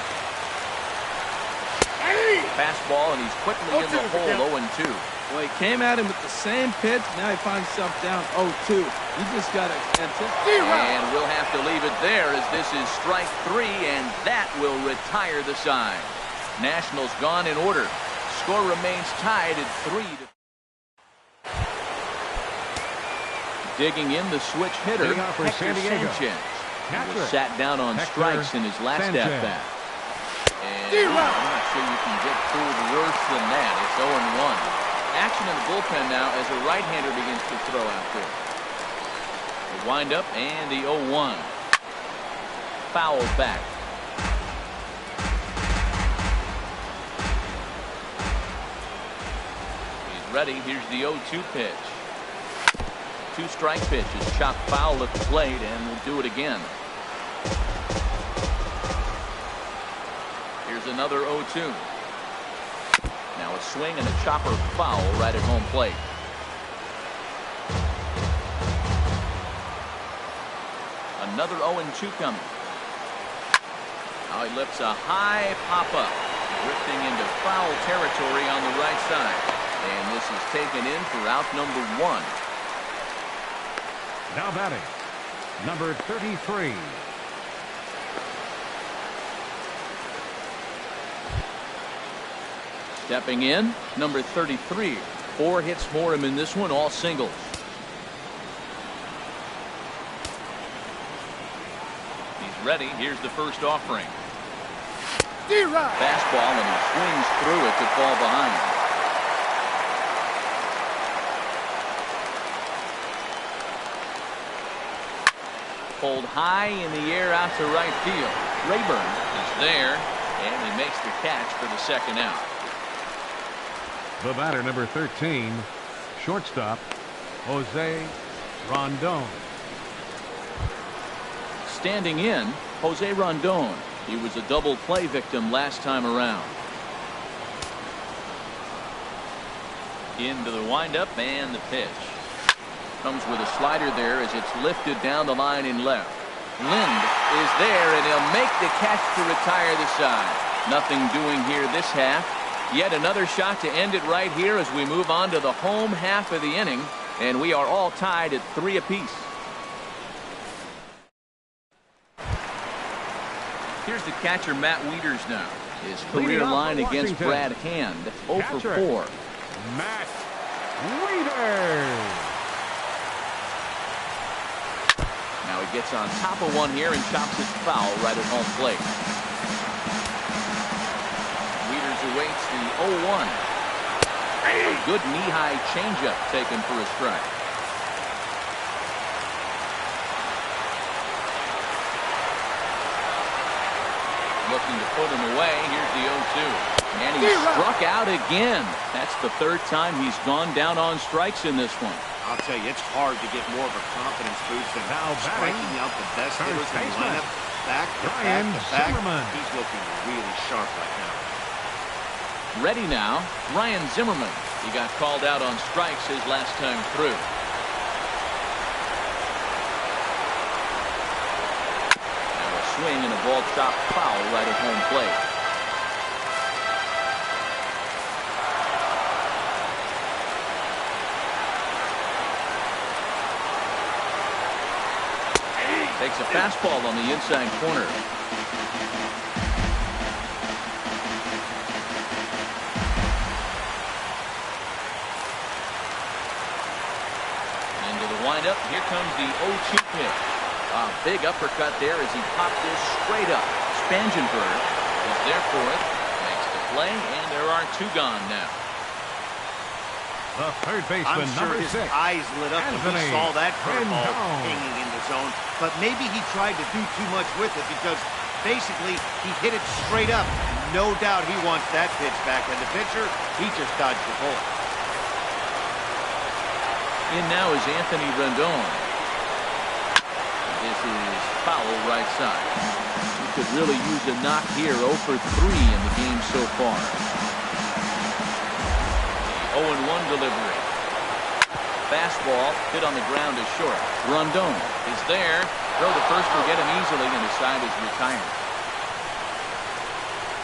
Speaker 1: Fastball, and he's quickly in the hole, 0-2.
Speaker 4: Well, he came at him with the same pitch. Now he finds himself down 0-2. You just got to anticipate.
Speaker 1: And we'll have to leave it there as this is strike 3, and that will retire the side. Nationals gone in order. Score remains tied at 3. Digging in the switch hitter, Hector Sanchez. He was sat down on strikes in his last at-bat. And I'm not sure you can get fooled worse than that. It's 0-1. Action in the bullpen now as a right-hander begins to throw out there. The wind-up and the 0-1. Foul back. He's ready. Here's the 0-2 pitch. 2-strike pitches. Chopped foul at the plate, and we'll do it again. Here's another 0-2. Now a swing and a chopper foul right at home plate. Another 0-2 coming. Now he lifts a high pop-up, drifting into foul territory on the right side. And this is taken in for out number 1.
Speaker 2: Now batting, number 33.
Speaker 1: Stepping in, number 33. 4 hits for him in this one, all singles. He's ready. Here's the first offering. Fastball, and he swings through it to fall behind. Pulled high in the air out to right field. Rayburn is there, and he makes the catch for the second out.
Speaker 2: The batter, number 13, shortstop, Jose Rondon.
Speaker 1: Standing in, Jose Rondon. He was a double play victim last time around. Into the windup and the pitch. Comes with a slider there as it's lifted down the line in left. Lind is there, and he'll make the catch to retire the side. Nothing doing here this half. Yet another shot to end it right here as we move on to the home half of the inning, and we are all tied at 3 apiece. Here's the catcher, Matt Wieters now. His career line against Brad Hand, 0 for 4.
Speaker 2: Matt Wieters.
Speaker 1: Now he gets on top of one here and chops it foul right at home plate. Wieters awaits the 0-1. A good knee-high changeup taken for a strike. Looking to put him away. Here's the 0-2. And he struck out again. That's the third time he's gone down on strikes in this one.
Speaker 3: I'll tell you, it's hard to get more of a confidence boost than striking out the best hitters in the lineup. Back to back to back. He's looking really sharp right now.
Speaker 1: Ready now, Ryan Zimmerman. He got called out on strikes his last time through. Swing and a ball chopped foul right at home plate. Takes a fastball on the inside corner. Into the windup. Here comes the 0-2 pitch. A big uppercut there as he popped this straight up. Spangenberg is there for it. Makes the play, and there are 2 gone now.
Speaker 2: The third baseman,
Speaker 3: I'm sure his eyes lit up when he saw that curveball hanging in the zone. But maybe he tried to do too much with it because basically he hit it straight up. No doubt he wants that pitch back. And the pitcher, he just dodged the bullet.
Speaker 1: In now is Anthony Rendon. This is foul right side. He could really use a knock here. 0 for 3 in the game so far. The 0-1 delivery. Fastball hit on the ground is short. Rondon is there. Throw to first will get him easily, and the side is retired.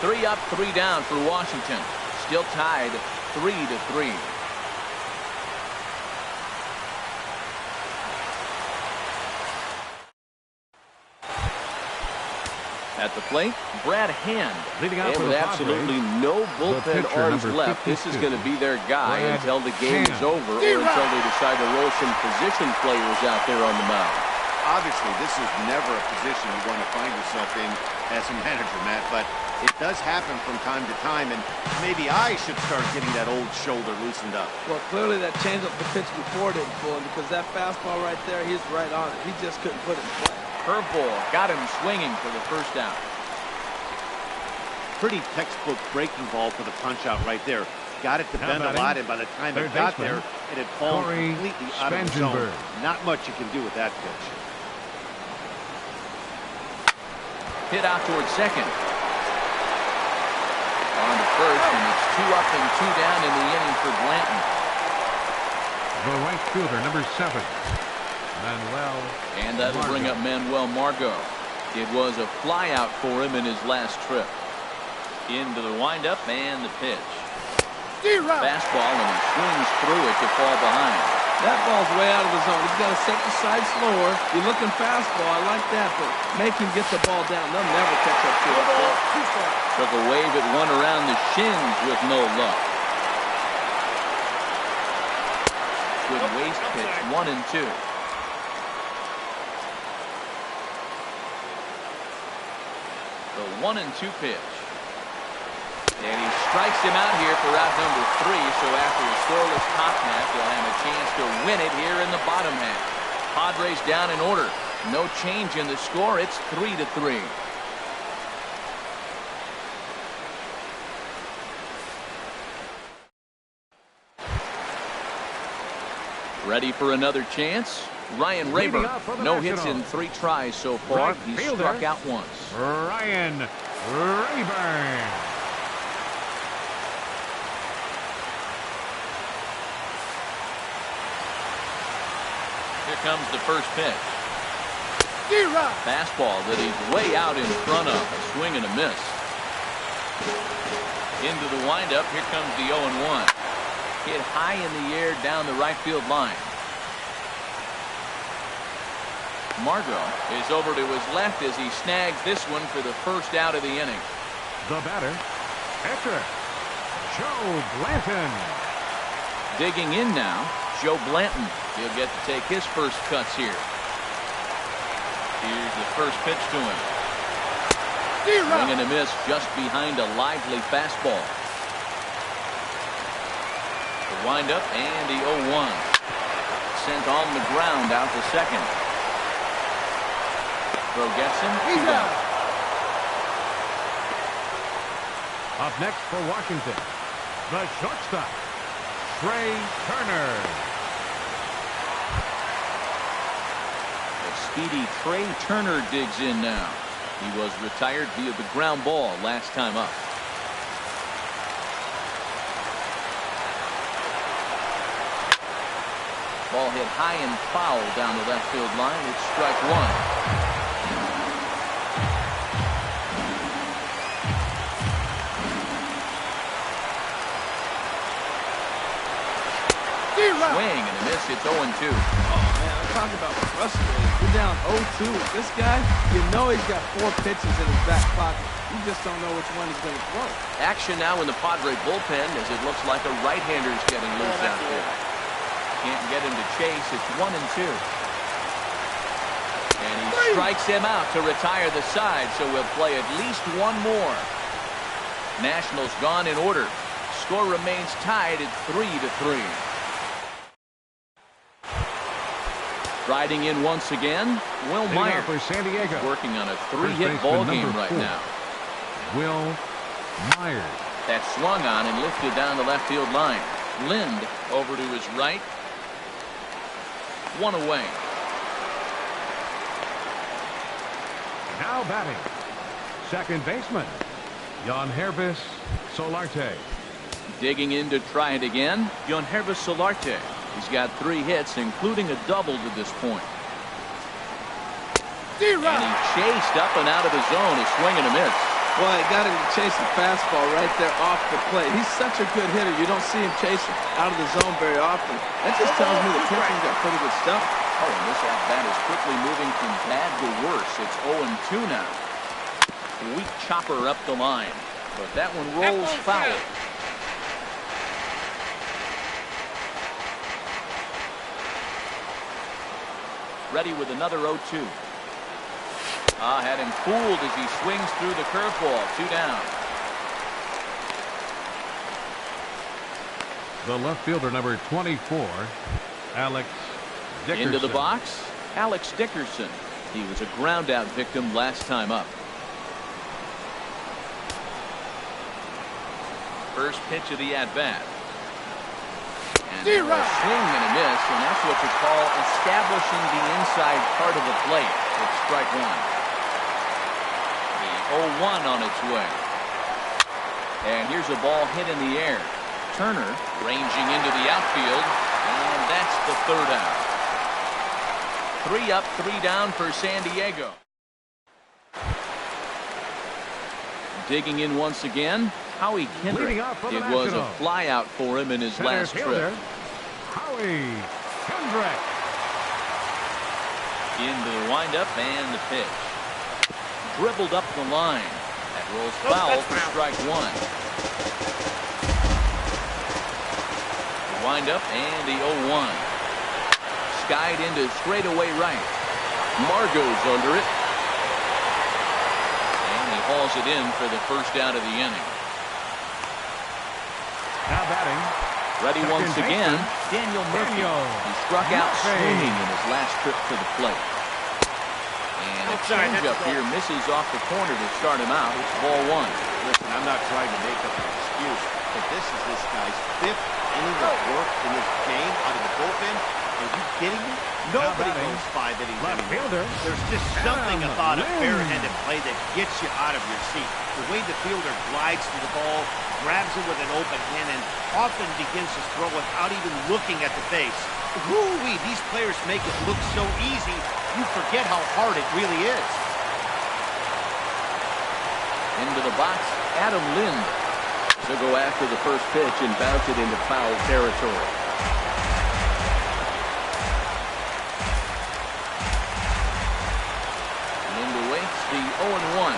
Speaker 1: 3 up, 3 down for Washington. Still tied 3-3. At the plate, Brad Hand.
Speaker 2: Leading out
Speaker 1: with absolutely no bullpen arms left. This is going to be their guy until the game is over, or until they decide to roll some position players out there on the mound.
Speaker 3: Obviously, this is never a position you want to find yourself in as a manager, Matt, but it does happen from time to time, and maybe I should start getting that old shoulder loosened up.
Speaker 4: Well, clearly that changeup the pitch before didn't pull him, because that fastball right there, he's right on it. He just couldn't put it in play.
Speaker 1: Curveball got him swinging for the first out.
Speaker 3: Pretty textbook breaking ball for the punch out right there. Got it to bend a lot, and by the time it got there, it had fallen completely out of the zone. Not much you can do with that pitch.
Speaker 1: Hit out towards second. On to first, and it's 2 up and 2 down in the inning for Blanton.
Speaker 2: The right fielder, number 7. Manuel.
Speaker 1: And that'll bring up Manuel Margot. It was a fly out for him in his last trip. Into the windup and the pitch. Fastball, and he swings through it to fall behind.
Speaker 4: That ball's way out of the zone. He's got to set the side slower. You're looking fastball. I like that, but make him get the ball down. They'll never catch up to it.
Speaker 1: Took a wave at one around the shins with no luck. Good waste pitch, 1-2. The 1-2 pitch. And he strikes him out here for out number 3. So after a scoreless top half, they'll have a chance to win it here in the bottom half. Padres down in order. No change in the score. It's 3-3. Ready for another chance? Ryan Rayburn. No hits in 3 tries so far. He's struck out once.
Speaker 2: Ryan Rayburn.
Speaker 1: Here comes the first pitch. Fastball that he's way out in front of. A swing and a miss. Into the windup. Here comes the 0-1. Hit high in the air down the right field line. Margot is over to his left as he snags this one for the first out of the inning.
Speaker 2: The batter, catcher, Joe Blanton.
Speaker 1: Digging in now, Joe Blanton. He'll get to take his first cuts here. Here's the first pitch to him. Swing and a miss just behind a lively fastball. The windup and the 0-1. Sent on the ground out to second. Throw gets him. He's out.
Speaker 2: Up next for Washington, the shortstop, Trey Turner.
Speaker 1: The speedy Trey Turner digs in now. He was retired via the ground ball last time up. Ball hit high and foul down the left field line. It's strike one. Swing and a miss. It's 0-2.
Speaker 4: Oh, man, I'm talking about frustrated. You're down 0-2. This guy, you know he's got 4 pitches in his back pocket. You just don't know which one he's going to throw.
Speaker 1: Action now in the Padres bullpen as it looks like a right-hander is getting loose out there. Can't get him to chase. It's 1-2. And he strikes him out to retire the side, so we'll play at least one more. Nationals gone in order. Score remains tied at 3-3. Riding in once again, Will Myers
Speaker 2: for San Diego.
Speaker 1: Working on a 3-hit ball game right now.
Speaker 2: Will Myers.
Speaker 1: That swung on and lifted down the left field line. Lind over to his right. 1 away.
Speaker 2: Now batting, second baseman, Joesph Solarte.
Speaker 1: Digging in to try it again, Joesph Solarte. He's got 3 hits, including a double to this point. And he chased up and out of the zone. A swing and a miss.
Speaker 4: Boy, he got him to chase the fastball right there off the plate. He's such a good hitter. You don't see him chasing out of the zone very often. That just tells me the pitching's got pretty good stuff.
Speaker 1: Oh, and this at-bat is quickly moving from bad to worse. It's 0-2 now. Weak chopper up the line. But that one rolls foul. Ready with another 0-2. Had him fooled as he swings through the curveball. 2 down.
Speaker 2: The left fielder, number 24, Alex Dickerson.
Speaker 1: Into the box, Alex Dickerson. He was a ground-out victim last time up. First pitch of the at-bat. And a swing and a miss, and that's what you call establishing the inside part of the plate. It's strike one. The 0-1 on its way. And here's a ball hit in the air. Turner ranging into the outfield, and that's the 3rd out. 3 up, 3 down for San Diego. Digging in once again, Howie Kendrick. It was a fly out for him in his last trip.
Speaker 2: Howie Kendrick.
Speaker 1: Into the windup and the pitch. Dribbled up the line. That rolls foul for strike one. The windup and the 0-1. Skied into straightaway right. Margot's under it. And he hauls it in for the first out of the inning.
Speaker 2: Now batting.
Speaker 1: Ready once again, Daniel Murphy. He struck out swinging in his last trip to the plate. And a changeup here misses off the corner to start him out. It's ball 1.
Speaker 3: Listen, I'm not trying to make up an excuse, But this is this guy's 5th inning of work in this game out of the bullpen. Are you kidding me? Nobody goes 5 innings anymore. There's just something about a barehanded play that gets you out of your seat. The way the fielder glides to the ball, grabs it with an open hand, and often begins to throw without even looking at the base. Woo-wee, these players make it look so easy, you forget how hard it really is.
Speaker 1: Into the box, Adam Lind to go after the first pitch and bounce it into foul territory. Lind awaits the 0-1.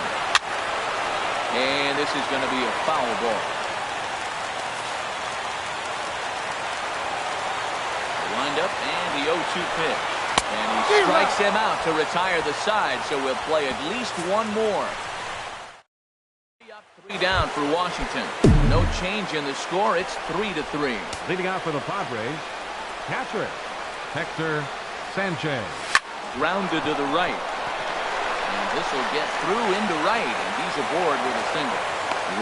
Speaker 1: And this is going to be a foul ball. Lined up and the 0-2 pitch. And he strikes him out to retire the side, so we'll play at least one more. 3 down for Washington. No change in the score. It's 3-3.
Speaker 2: Leading out for the Padres, catcher Hector Sanchez.
Speaker 1: Grounded to the right. And this will get through into right, and he's aboard with a single.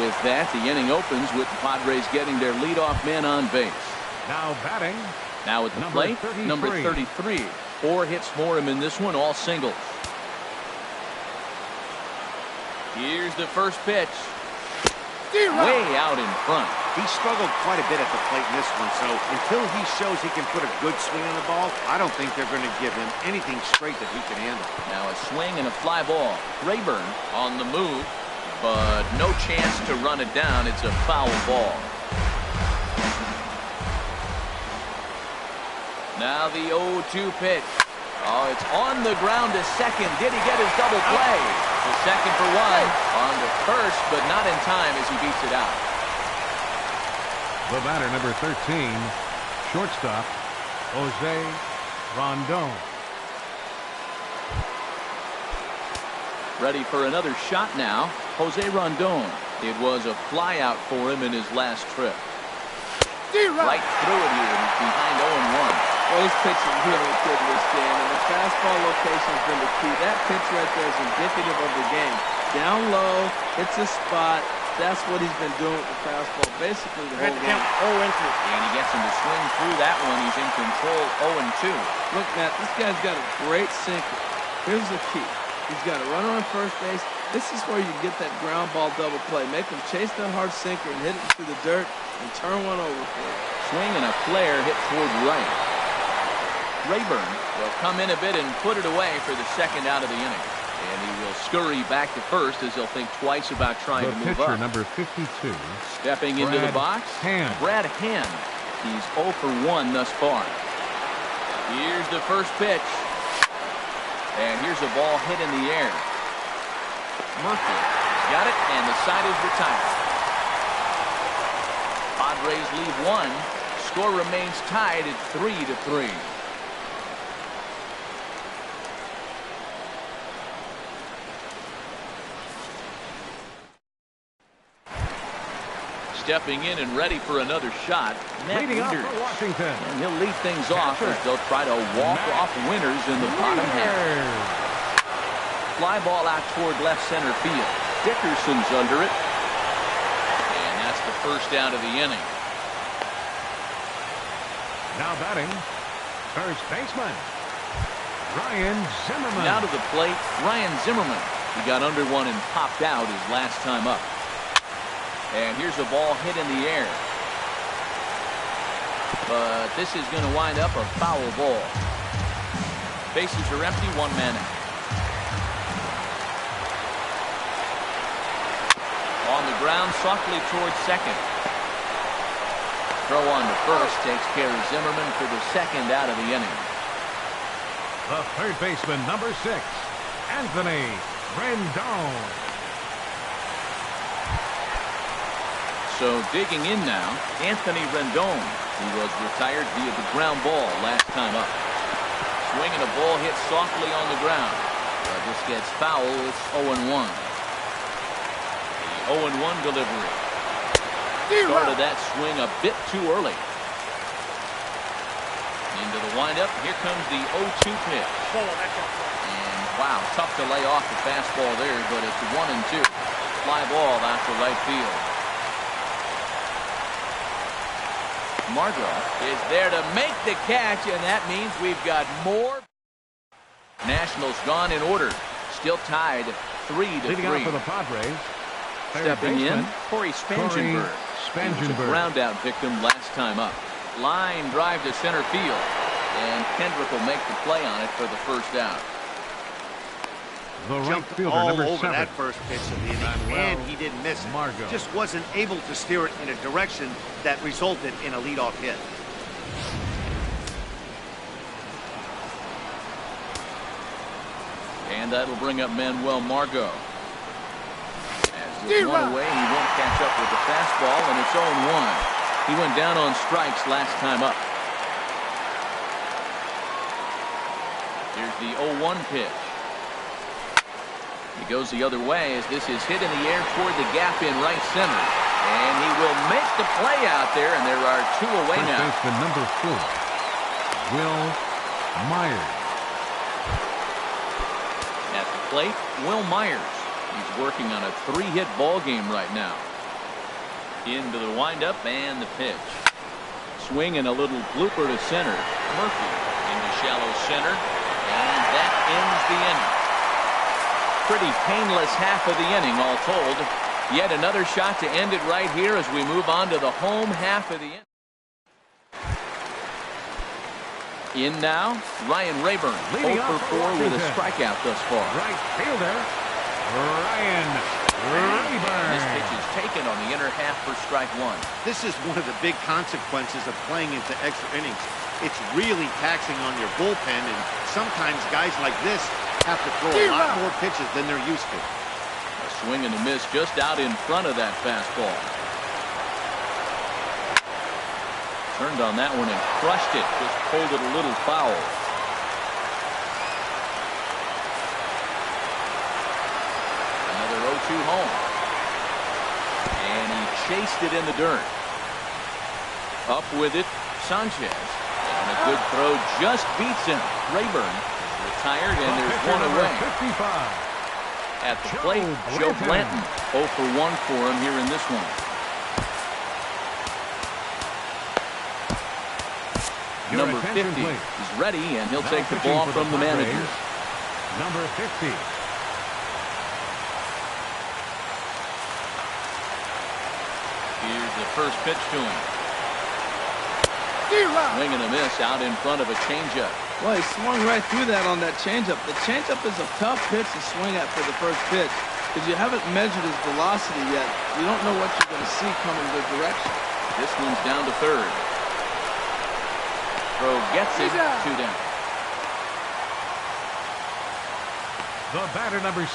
Speaker 1: With that, the inning opens with the Padres getting their leadoff man on base.
Speaker 2: Now batting.
Speaker 1: Now at the plate, number 33. 4 hits for him in this one, all singles. Here's the first pitch. Way out in front.
Speaker 3: He struggled quite a bit at the plate in this one, so until he shows he can put a good swing on the ball, I don't think they're going to give him anything straight that he can handle.
Speaker 1: Now a swing and a fly ball. Rayburn on the move, but no chance to run it down. It's a foul ball. Now the 0-2 pitch. Oh, it's on the ground to second. Did he get his double play? The second for 1. On to first, but not in time as he beats it out.
Speaker 2: The batter, number 13, shortstop, Jose Rondon.
Speaker 1: Ready for another shot now, Jose Rondon. It was a fly out for him in his last trip. Right through it here. He's behind 0-1.
Speaker 4: Well, he's pitching really good in this game, and the fastball location has been the key. That pitch right there is indicative of the game. Down low, hits a spot. That's what he's been doing with the fastball basically the whole game.
Speaker 3: 0-2.
Speaker 1: And he gets him to swing through that one. He's in control, 0-2.
Speaker 4: Look, Matt, this guy's got a great sinker. Here's the key. He's got a runner on first base. This is where you get that ground ball double play. Make him chase that hard sinker and hit it through the dirt and turn one over for him.
Speaker 1: Swing and a flare hit toward right. Rayburn will come in a bit and put it away for the second out of the inning. And he will scurry back to first as he'll think twice about trying to move
Speaker 2: pitcher,
Speaker 1: up.
Speaker 2: number 52.
Speaker 1: Stepping into the box, Brad Hand. He's 0 for 1 thus far. Here's the first pitch. And here's a ball hit in the air. Murphy got it, and the side is retired. Padres lead 1. Score remains tied at 3-3. Stepping in and ready for another shot, Matt
Speaker 2: Leading
Speaker 1: Wieters.
Speaker 2: off for Washington.
Speaker 1: And he'll lead things off as they'll try to walk off winners in the bottom half. Fly ball out toward left center field. Dickerson's under it. And that's the first out of the inning.
Speaker 2: Now batting, first baseman, Ryan Zimmerman.
Speaker 1: Now to the plate, Ryan Zimmerman. He got under one and popped out his last time up. And here's a ball hit in the air. But this is going to wind up a foul ball. Bases are empty, 1 man out. On the ground, softly towards second. Throw on to first takes care of Zimmerman for the second out of the inning.
Speaker 2: The third baseman, number 6, Anthony Rendon.
Speaker 1: So digging in now, Anthony Rendon, who was retired via the ground ball last time up. Swinging a ball hit softly on the ground. But this gets foul. It's 0-1. The 0-1 delivery. Started that swing a bit too early. Into the windup. Here comes the 0-2 pitch. And wow, tough to lay off the fastball there, but it's 1-2. Fly ball out to right field. Marcotte is there to make the catch, and that means we've got more. Nationals gone in order. Still tied 3-3.
Speaker 2: Leading off for the Padres.
Speaker 1: Stepping in, Corey Spangenberg. He was a ground-out victim last time up. Line drive to center field. And Kendrick will make the play on it for the first out.
Speaker 2: The right
Speaker 3: Jumped
Speaker 2: fielder,
Speaker 3: all
Speaker 2: number
Speaker 3: over
Speaker 2: 7.
Speaker 3: that first pitch of the inning, and he didn't miss it.
Speaker 2: Margot.
Speaker 3: Just wasn't able to steer it in a direction that resulted in a leadoff hit.
Speaker 1: And that'll bring up Manuel Margot. As with one away, he won't catch up with the fastball, and it's 0-1. He went down on strikes last time up. Here's the 0-1 pitch. He goes the other way as this is hit in the air toward the gap in right center. And he will make the play out there, and there are 2 away now.
Speaker 2: First baseman number 4, Will Myers.
Speaker 1: At the plate, Will Myers. He's working on a 3-hit ball game right now. Into the windup and the pitch. Swing and a little blooper to center. Murphy into shallow center. And that ends the inning. Pretty painless half of the inning all told. Yet another shot to end it right here as we move on to the home half of the inning. In now, Ryan Rayburn, 0 for 4 with a strikeout thus far.
Speaker 2: Right fielder, Ryan Rayburn.
Speaker 1: This pitch is taken on the inner half for strike 1.
Speaker 3: This is one of the big consequences of playing into extra innings. It's really taxing on your bullpen, and sometimes guys like this have to throw a lot more pitches than they're used to.
Speaker 1: A swing and a miss just out in front of that fastball. Turned on that one and crushed it. Just pulled it a little foul. Another 0-2 home. And he chased it in the dirt. Up with it, Sanchez. And a good throw just beats him. Rayburn retired, and there's 1 away.
Speaker 2: 55.
Speaker 1: At the plate, Joe Blanton. 0 for 1 for him here in this one. Number 50 is ready, and he'll take the ball from the manager.
Speaker 2: Number 50.
Speaker 1: Here's the first pitch to him. Swing and a miss out in front of a changeup.
Speaker 4: Well, he swung right through that on that changeup. The changeup is a tough pitch to swing at for the first pitch because you haven't measured his velocity yet. You don't know what you're going to see coming the direction.
Speaker 1: This one's down to third. Throw gets it, 2 down.
Speaker 2: The batter, number 7,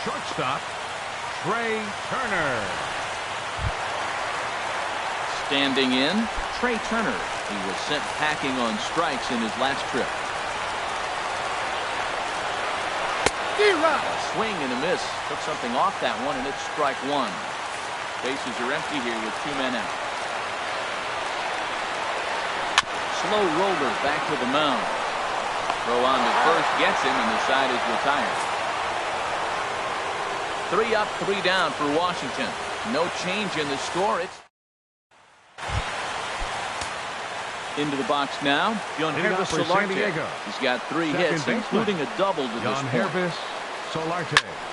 Speaker 2: shortstop, Trey Turner.
Speaker 1: Standing in, Trey Turner. He was sent packing on strikes in his last trip. A swing and a miss. Took something off that one, and it's strike 1. Bases are empty here with 2 men out. Slow roller back to the mound. Throw on to first gets him, and the side is retired. 3 up, 3 down for Washington. No change in the score. It's into the box now. Joesph Marcotte. He's got 3 hits, including a double to this point.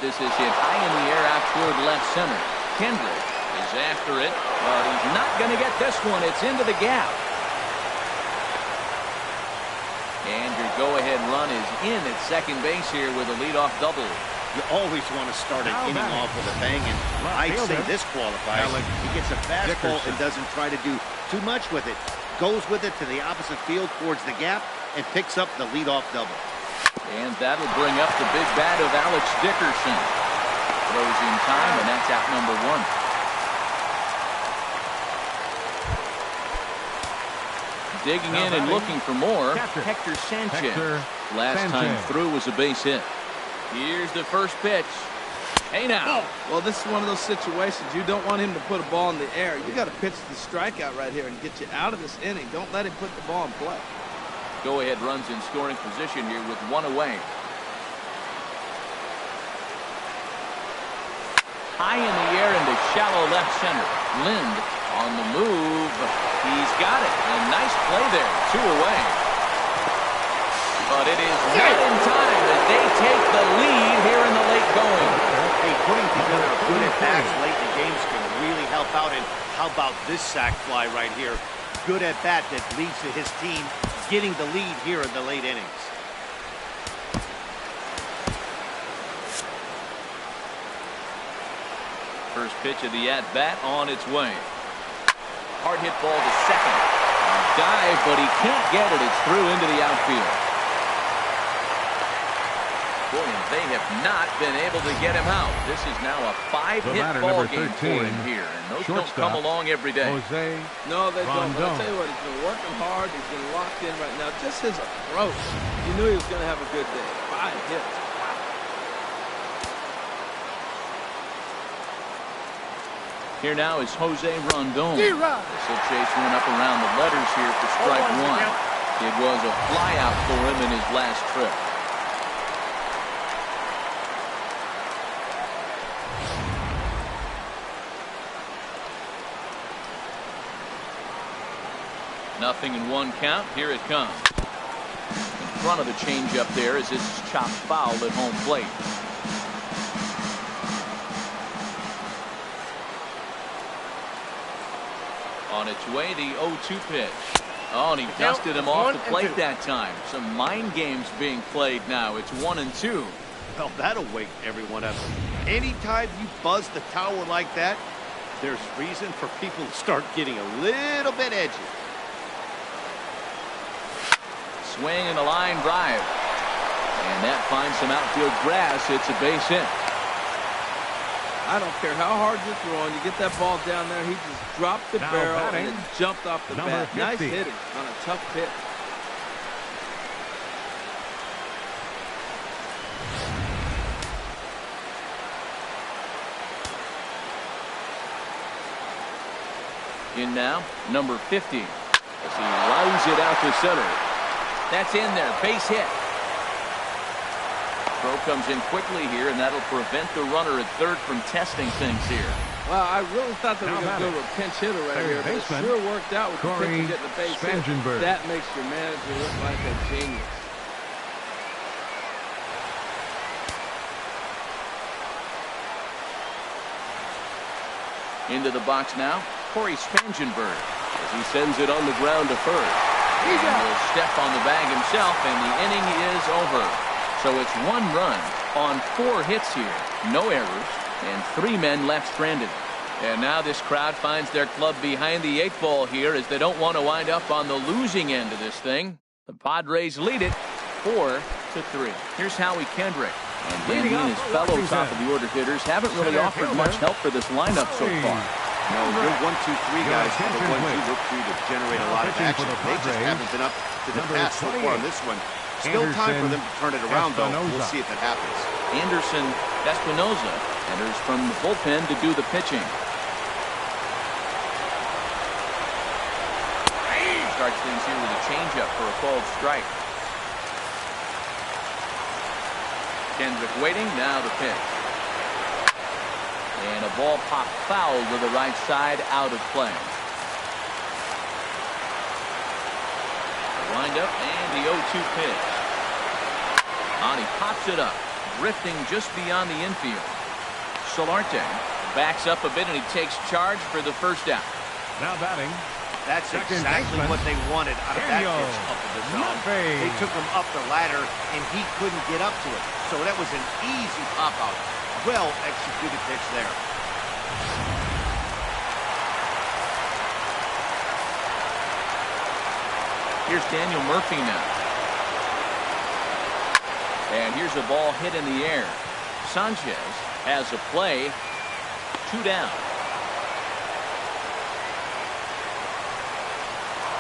Speaker 1: This is hit high in the air out toward left center. Kendrick is after it, but he's not going to get this one. It's into the gap. And your go-ahead run is in at second base here with a leadoff double.
Speaker 3: You always want to start an inning off with a bang, and I'd say this qualifies. He gets a fastball and doesn't try to do too much with it. Goes with it to the opposite field towards the gap and picks up the leadoff double.
Speaker 1: And that'll bring up the big bat of Alex Dickerson. Throws in time, and that's out number 1. Digging in and looking for more, Hector Sanchez. Last time through was a base hit. Here's the first pitch. Hey now.
Speaker 4: Well, this is one of those situations. You don't want him to put a ball in the air. You got to pitch the strikeout right here and get you out of this inning. Don't let him put the ball in play.
Speaker 1: Go-ahead runs in scoring position here with 1 away. High in the air into shallow left center. Lind On the move. He's got it. A nice play there. 2 away. But it is not in time as they take the lead here in the late going.
Speaker 3: Hey, putting together a good at-bats late in games can really help out. And how about this sac fly right here? Good at-bat that leads to his team getting the lead here in the late innings.
Speaker 1: First pitch of the at-bat on its way. Hard hit ball to second. Dive, but he can't get it. It's through into the outfield. Boy, and they have not been able to get him out. This is now a 5-hit ball game for him here. And those don't come along every day.
Speaker 4: No, they don't. But I'll tell you what, he's been working hard. He's been locked in right now. Just his approach. You knew he was going to have a good day. 5 hits.
Speaker 1: Here now is Jose Rondon. This will chase one up around the letters here for strike 1. It was a flyout for him in his last trip. Nothing in 1 count. Here it comes. In front of the changeup there as this is chopped foul at home plate. On its way, the 0-2 pitch. Oh, and he dusted him off the plate that time. Some mind games being played now. It's 1-2.
Speaker 3: Well, that'll wake everyone up. Anytime you buzz the tower like that, there's reason for people to start getting a little bit edgy.
Speaker 1: Swing and a line drive. And that finds some outfield grass. It's a base hit.
Speaker 4: I don't care how hard you're throwing. You get that ball down there, he just dropped the barrel and it jumped off the bat.
Speaker 2: 50.
Speaker 4: Nice hitting on a tough pitch.
Speaker 1: In now, number 50. As he lines it out to center. That's in there. Base hit. Throw comes in quickly here, and that'll prevent the runner at third from testing things here.
Speaker 4: Well, I really thought they were going to go to a pinch hitter right here, but it sure worked out with the pitcher getting the base hit. That makes your manager look like a genius.
Speaker 1: Into the box now, Corey Spangenberg, as he sends it on the ground to first. He will step on the bag himself, and the inning is over. So it's 1 run on 4 hits here. No errors, and 3 men left stranded. And now this crowd finds their club behind the 8 ball here as they don't want to wind up on the losing end of this thing. The Padres lead it 4-3. Here's Howie Kendrick. And he and his fellow top of the order hitters haven't really offered much help for this lineup so far.
Speaker 3: No, good 1-2-3 guys are the ones you look to generate a lot of action. They just haven't been up to the task so far on this one. Still time for them to turn it around, though. We'll see if it happens.
Speaker 1: Anderson Espinoza enters from the bullpen to do the pitching. Starts things here with a changeup for a called strike. Kendrick waiting, now the pitch. And a ball popped foul to the right side, out of play. Wind up and the 0-2 pitch. On, he pops it up, drifting just beyond the infield. Solarte backs up a bit and he takes charge for the first out.
Speaker 2: Now batting.
Speaker 3: That's exactly what they wanted out of that pitch up in the zone. They took him up the ladder and he couldn't get up to it. So that was an easy pop out. Well executed pitch there.
Speaker 1: Here's Daniel Murphy now. And here's a ball hit in the air. Sanchez has a play. 2 down.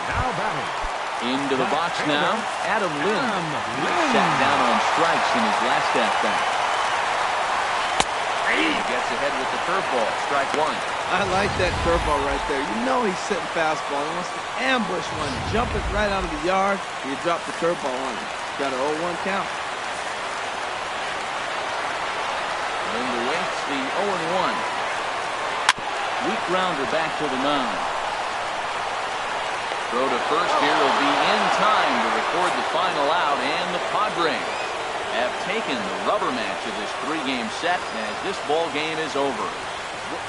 Speaker 2: Now batting.
Speaker 1: Into the box now, Adam Lind. Sat down on strikes in his last at-bat. He gets ahead with the curveball. Strike 1.
Speaker 4: I like that curveball right there. You know he's sitting fastball. He wants to ambush one. Jump it right out of the yard. You drop the curveball on him. Got an 0-1 count.
Speaker 1: Lind awaits the 0-1. Weak rounder back to the mound. Throw to first here will be in time to record the final out, and the Padres have taken the rubber match of this 3-game set as this ball game is over.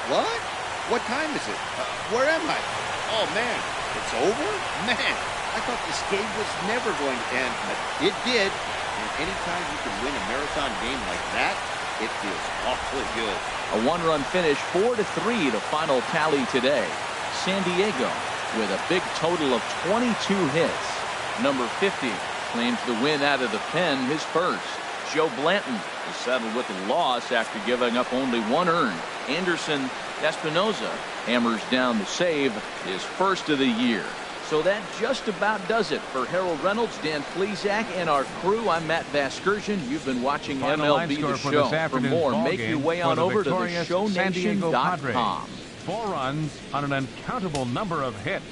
Speaker 3: What? What time is it? Where am I? Oh, man, it's over? Man, I thought this game was never going to end, but it did. And anytime you can win a marathon game like that, it feels awfully good.
Speaker 1: A 1-run finish, 4-3 the final tally today. San Diego with a big total of 22 hits. Number 50 claims the win out of the pen, his first. Joe Blanton is settled with a loss after giving up only 1 earned. Anderson Espinoza hammers down the save, his first of the year. So that just about does it for Harold Reynolds, Dan Plezak, and our crew. I'm Matt Vasgersian. You've been watching MLB The Show. For more, make your way on over to theshownation.com.
Speaker 2: 4 runs on an uncountable number of hits.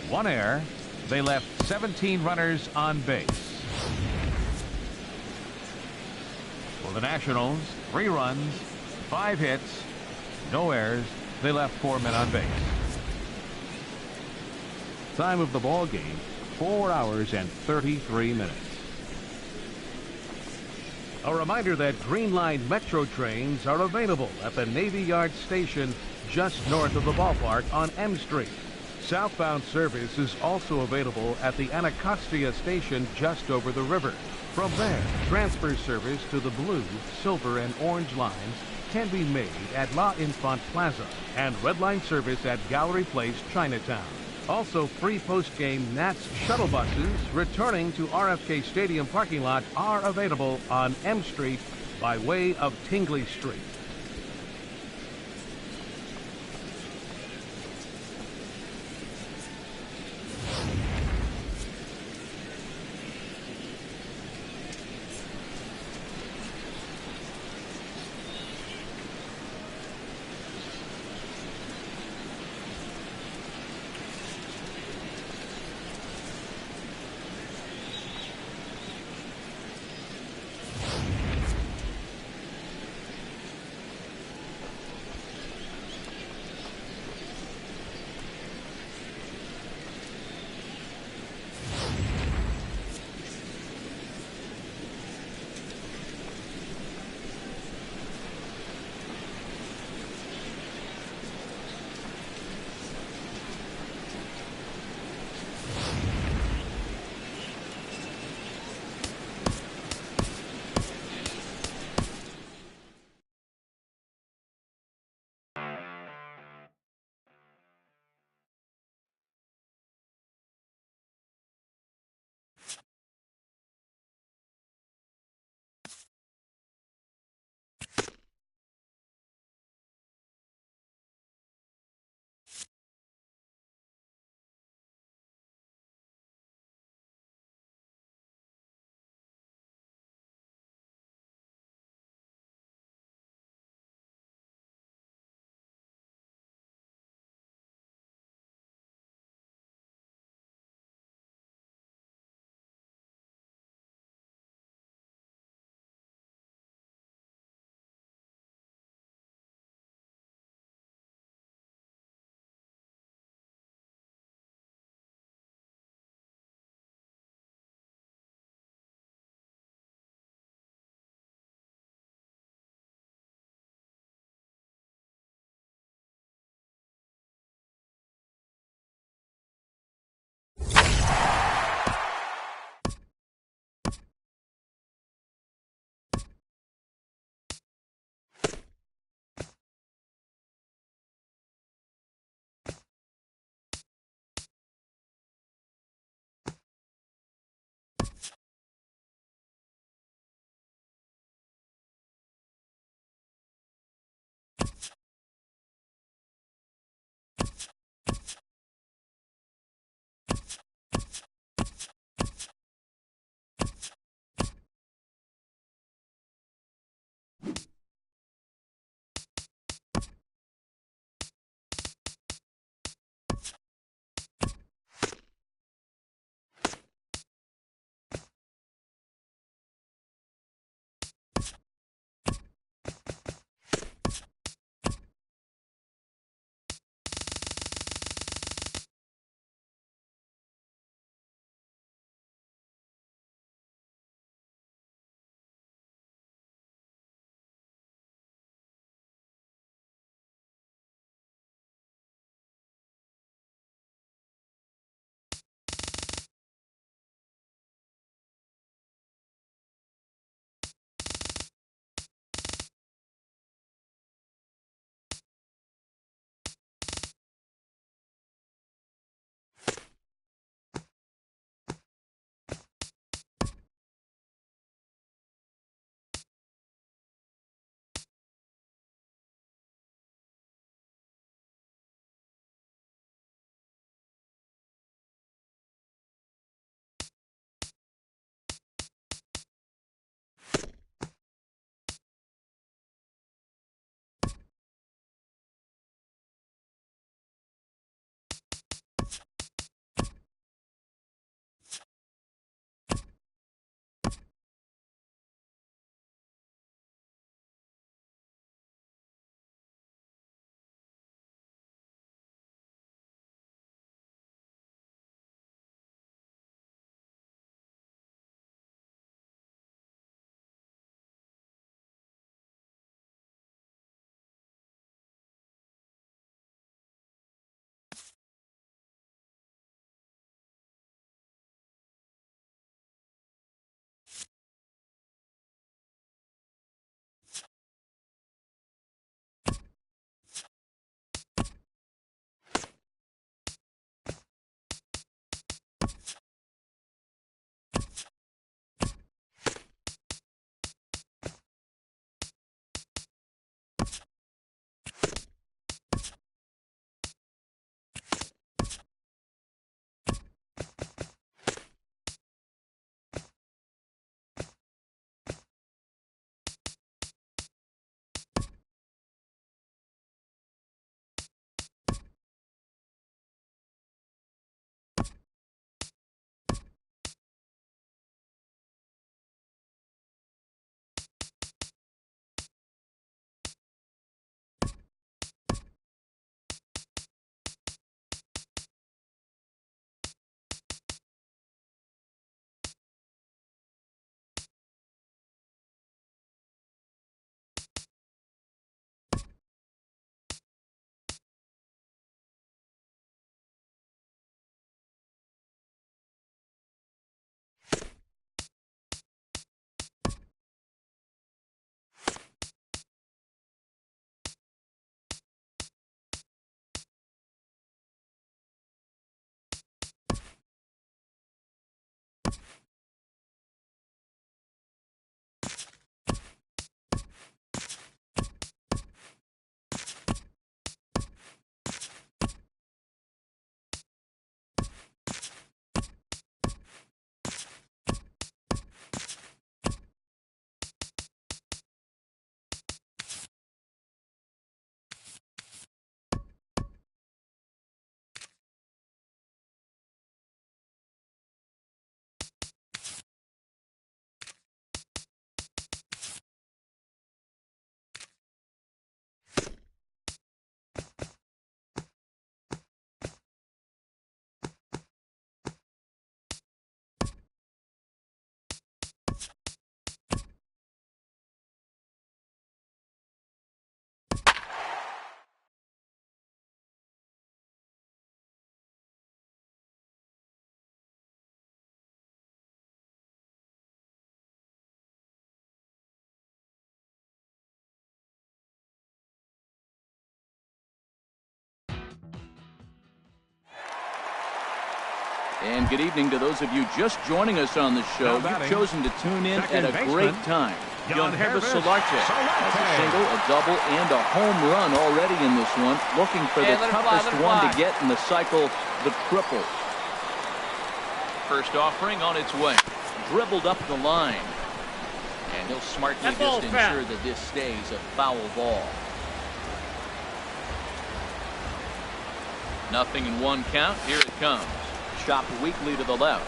Speaker 2: 1 error. They left 17 runners on base. For the Nationals, 3 runs, 5 hits, no errors. They left 4 men on base. Time of the ball game, 4 hours and 33 minutes. A reminder that Green Line Metro trains are available at the Navy Yard station just north of the ballpark on M Street. Southbound service is also available at the Anacostia station just over the river. From there, transfer service to the blue, silver, and orange lines can be made at La Infant Plaza and Red Line service at Gallery Place, Chinatown. Also, free post-game Nats shuttle buses returning to RFK Stadium parking lot are available on M Street by way of Tingley Street.
Speaker 1: And good evening to those of you just joining us on the show. You've chosen to tune in at a great time. Joesph Marcotte has a single, a double, and a home run already in this one. Looking for the toughest one to get in the cycle, the triple. First offering on its way. Dribbled up the line. And he'll smartly just ensure that this stays a foul ball. Nothing in one count. Here it comes. Chopped weakly to the left.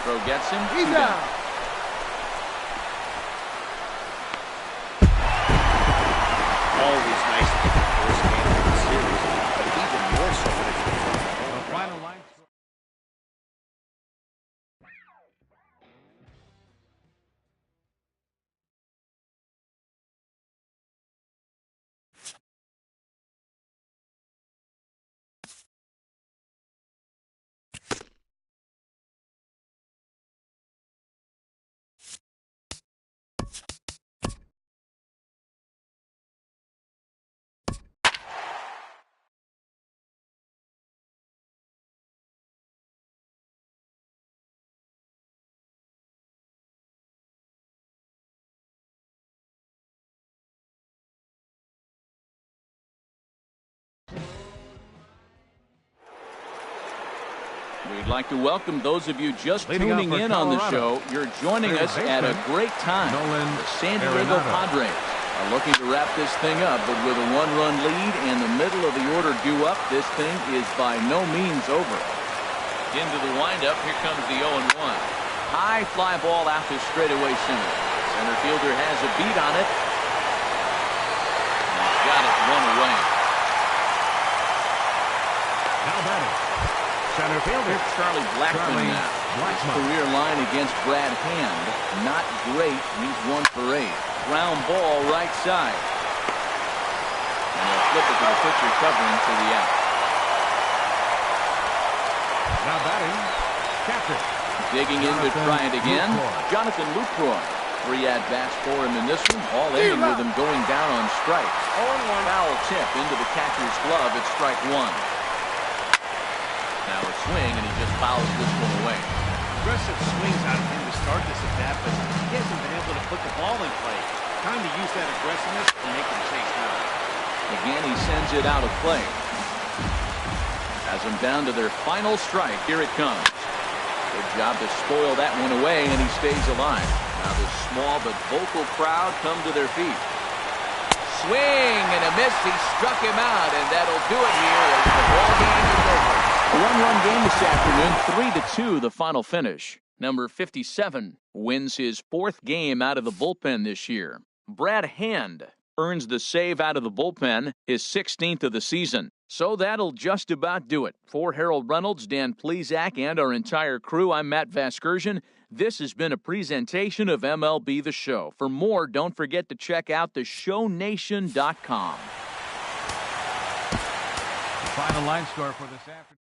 Speaker 1: Throw gets him. He's down.
Speaker 3: Always nice to get the first game of the series, but even more so when it comes on the home final line.
Speaker 1: We'd like to welcome those of you just tuning in on the show. You're joining us at a great time. The San Diego Padres are looking to wrap this thing up, but with a one-run lead and the middle of the order due up, this thing is by no means over. Into the windup, here comes the 0-1. High fly ball out to straightaway center. Center fielder has a beat on it. He's got it one away.
Speaker 2: Now batting. Center fielder
Speaker 1: Charlie Blackmon now. His career line against Brad Hand, not great. He's 1 for 8. Ground ball right side. And they'll flip it to the pitcher covering for the out.
Speaker 2: Now batting. Catcher.
Speaker 1: Digging in to try it again. Jonathan Lucroy. 3 at-bats for him in this one. All ending with him going down on strikes. 0-1. Foul tip into the catcher's glove at strike 1. Now a swing, and he just fouls this one away.
Speaker 3: Aggressive swings out of him to start this at bat, but he hasn't been able to put the ball in play. Time to use that aggressiveness and make him chase now.
Speaker 1: Again, he sends it out of play. Has them down to their final strike. Here it comes. Good job to spoil that one away, and he stays alive. Now the small but vocal crowd come to their feet. Swing and a miss. He struck him out, and that'll do it here as the ball game is over. A one-run game this afternoon, 3-2 the final finish. Number 57 wins his 4th game out of the bullpen this year. Brad Hand earns the save out of the bullpen, his 16th of the season. So that'll just about do it. For Harold Reynolds, Dan Plezak, and our entire crew, I'm Matt Vasgersian. This has been a presentation of MLB The Show. For more, don't forget to check out theshownation.com.
Speaker 2: Final line score for this afternoon.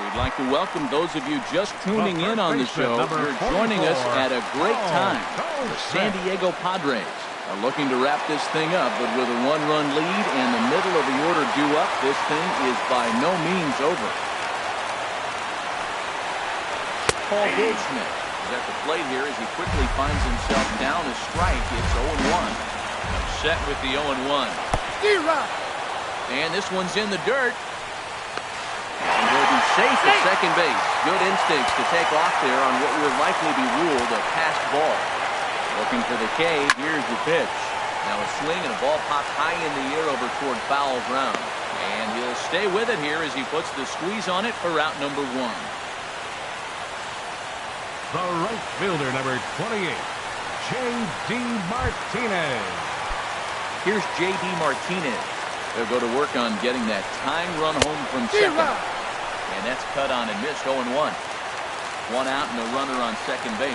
Speaker 1: We'd like to welcome those of you just tuning in on the show. You're joining us at a great time. The San Diego Padres are looking to wrap this thing up, but with a one-run lead and the middle of the order due up, this thing is by no means over. Paul Goldschmidt is at the plate here as he quickly finds himself down a strike. It's 0-1. Set with the 0-1. And this one's in the dirt. And he'll be safe at second base. Good instincts to take off there on what will likely be ruled a passed ball. Looking for the K. Here's the pitch. Now a swing and a ball popped high in the air over toward foul ground. And he'll stay with it here as he puts the squeeze on it for out number 1.
Speaker 2: The right fielder, number 28, J.D. Martinez.
Speaker 1: Here's J.D. Martinez. They'll go to work on getting that tying run home from second. And that's cut on and missed. 0-1. One out and a runner on second base.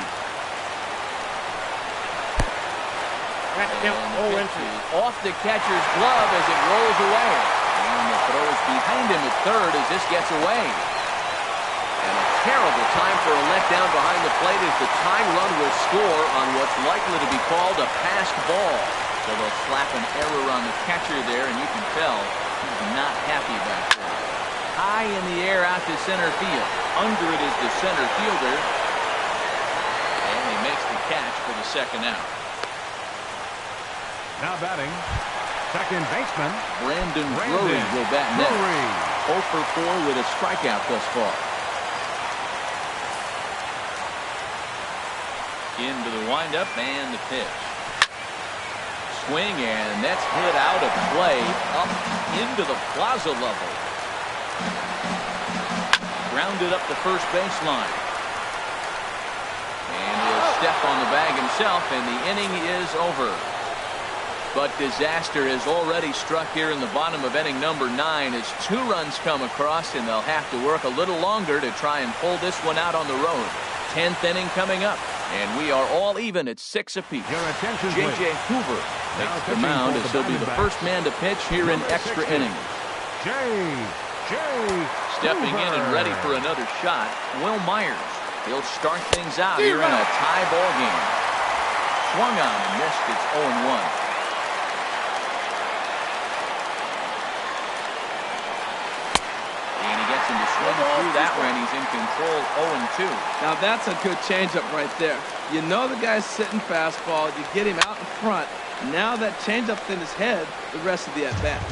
Speaker 1: And the pitch is off the catcher's glove as it rolls away. And the throw is behind him at third as this gets away. And a terrible time for a letdown behind the plate as the tying run will score on what's likely to be called a passed ball. So they'll slap an error on the catcher there, and you can tell he's not happy back there. High in the air out to center field. Under it is the center fielder. And he makes the catch for the second out.
Speaker 2: Now batting, second baseman,
Speaker 1: Brandon Drury will bat next. 0 for 4 with a strikeout thus far. Into the windup and the pitch. Swing, and that's hit out of play up into the plaza level. Grounded up the first baseline. And he'll step on the bag himself, and the inning is over. But disaster has already struck here in the bottom of inning number 9 as 2 runs come across, and they'll have to work a little longer to try and pull this one out on the road. 10th inning coming up, and we are all even at 6 apiece. J.J. Hoover takes the mound as he'll be the first man to pitch here in extra innings. Stepping in and ready for another shot, Will Myers. He'll start things out here in a tie ball game. Swung on and missed. It's 0-1. Him to swing through that one. He's in control. 0-2.
Speaker 4: Now that's a good changeup right there. You know the guy's sitting fastball. You get him out in front. Now that changeup's in his head the rest of the at-bat.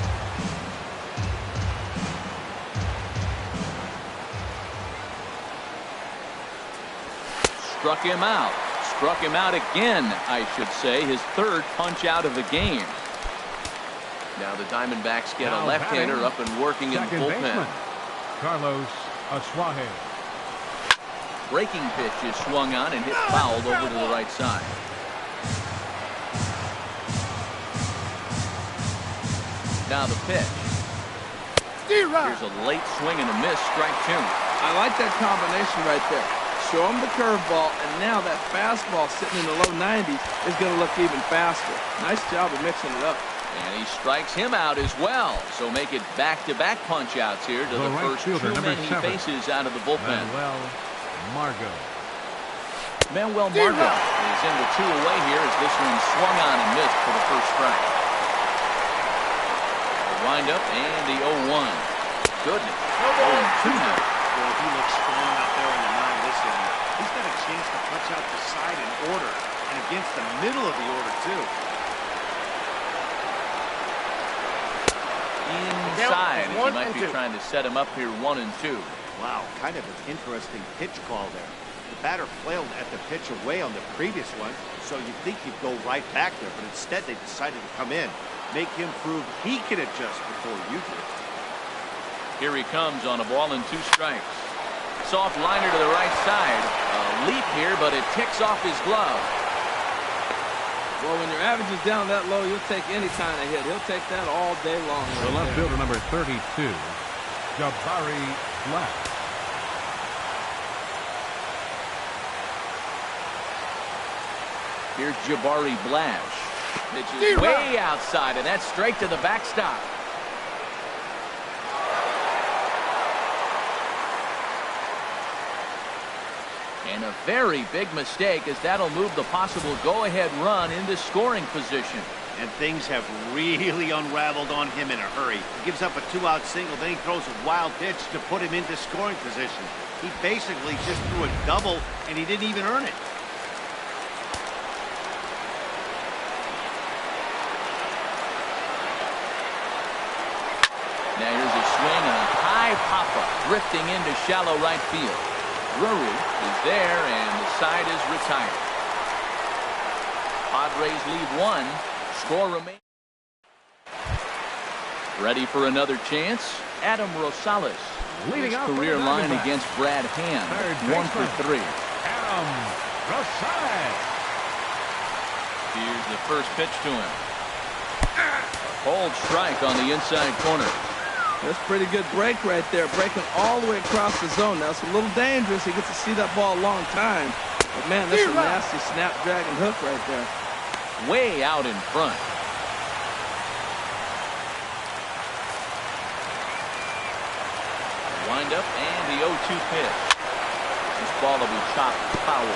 Speaker 1: Struck him out. Struck him out again, I should say. His third punch out of the game. Now the Diamondbacks get a left-hander up and working in the bullpen. Baseman,
Speaker 2: Carlos Asuaje.
Speaker 1: Breaking pitch is swung on and hit fouled over to the right side. Now the pitch. Here's a late swing and a miss. Strike 2.
Speaker 4: I like that combination right there. Show him the curveball, and now that fastball sitting in the low 90s is going to look even faster. Nice job of mixing it up.
Speaker 1: And he strikes him out as well. So make it back-to-back punch-outs here to the first 2 men he faces out of the bullpen. Manuel Margot is in the 2 away here as this one swung on and missed for the first strike. The windup and the 0-1. Goodness. 0-2 now.
Speaker 3: Well, he looks strong out there in the mound. Listen, he's got a chance to punch out the side in order and against the middle of the order, too.
Speaker 1: Inside, as he might be trying to set him up here 1-2.
Speaker 3: Wow, kind of an interesting pitch call there. The batter flailed at the pitch away on the previous one, so you'd think he'd go right back there, but instead they decided to come in, make him prove he can adjust before you do.
Speaker 1: Here he comes on a ball and 2 strikes. Soft liner to the right side. A leap here, but it ticks off his glove.
Speaker 4: Well, when your average is down that low, you'll take any kind of hit. He'll take that all day long.
Speaker 2: The left fielder, number 32, Jabari Black.
Speaker 1: Here's Jabari Blash. Pitch is way outside, and that's straight to the backstop. And a very big mistake, as that'll move the possible go-ahead run into scoring position.
Speaker 3: And things have really unraveled on him in a hurry. He gives up a 2-out single, then he throws a wild pitch to put him into scoring position. He basically just threw a double, and he didn't even earn it.
Speaker 1: Now here's a swing and a high pop-up, drifting into shallow right field. Drury is there, and the side is retired. Padres lead 1. Score remains. Ready for another chance? Adam Rosales.
Speaker 2: Leading off
Speaker 1: career line against Brad Hand. 1 for 3.
Speaker 2: Adam Rosales.
Speaker 1: Here's the first pitch to him. A cold strike on the inside corner.
Speaker 4: That's a pretty good break right there, breaking all the way across the zone. Now, it's a little dangerous. He gets to see that ball a long time. But, man, that's a nasty snapdragon hook right there.
Speaker 1: Way out in front. Wind up and the 0-2 pitch. This ball will be chopped foul.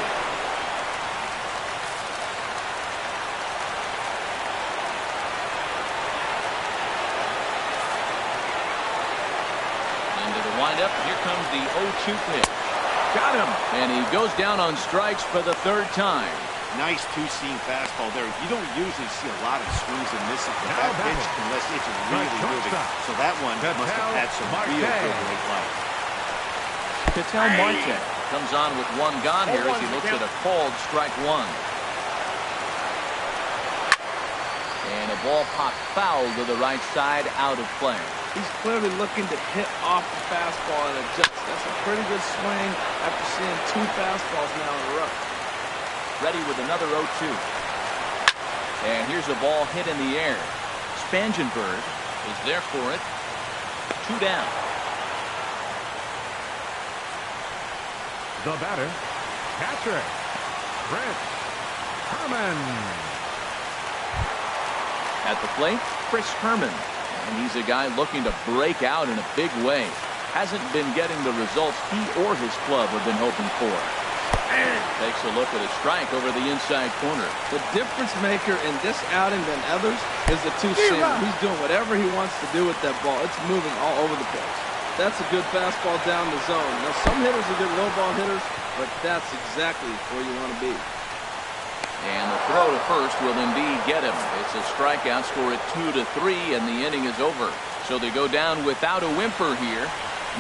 Speaker 1: Into the windup. Here comes the 0-2 pitch. Got him. And he goes down on strikes for the 3rd time.
Speaker 3: Nice two-seam fastball there. You don't usually see a lot of swings and misses with that pitch unless it's really moving. So that one must have had some real good late life.
Speaker 1: Marcotte comes on with 1 gone here as he looks at a called strike 1. And a ball popped foul to the right side, out of play.
Speaker 4: He's clearly looking to hit off the fastball and adjust. That's a pretty good swing after seeing 2 fastballs now in a row.
Speaker 1: Ready with another 0-2. And here's a ball hit in the air. Spangenberg is there for it. 2 down.
Speaker 2: The batter, catcher, Chris Herman.
Speaker 1: At the plate, Chris Herman. And he's a guy looking to break out in a big way. Hasn't been getting the results he or his club have been hoping for. Takes a look at a strike over the inside corner.
Speaker 4: The difference maker in this outing than others is the 2-seamer. He's doing whatever he wants to do with that ball. It's moving all over the place. That's a good fastball down the zone. Now, some hitters are good low ball hitters, but that's exactly where you want to be.
Speaker 1: And the throw to first will indeed get him. It's a strikeout, score at 2-3, and the inning is over. So they go down without a whimper here.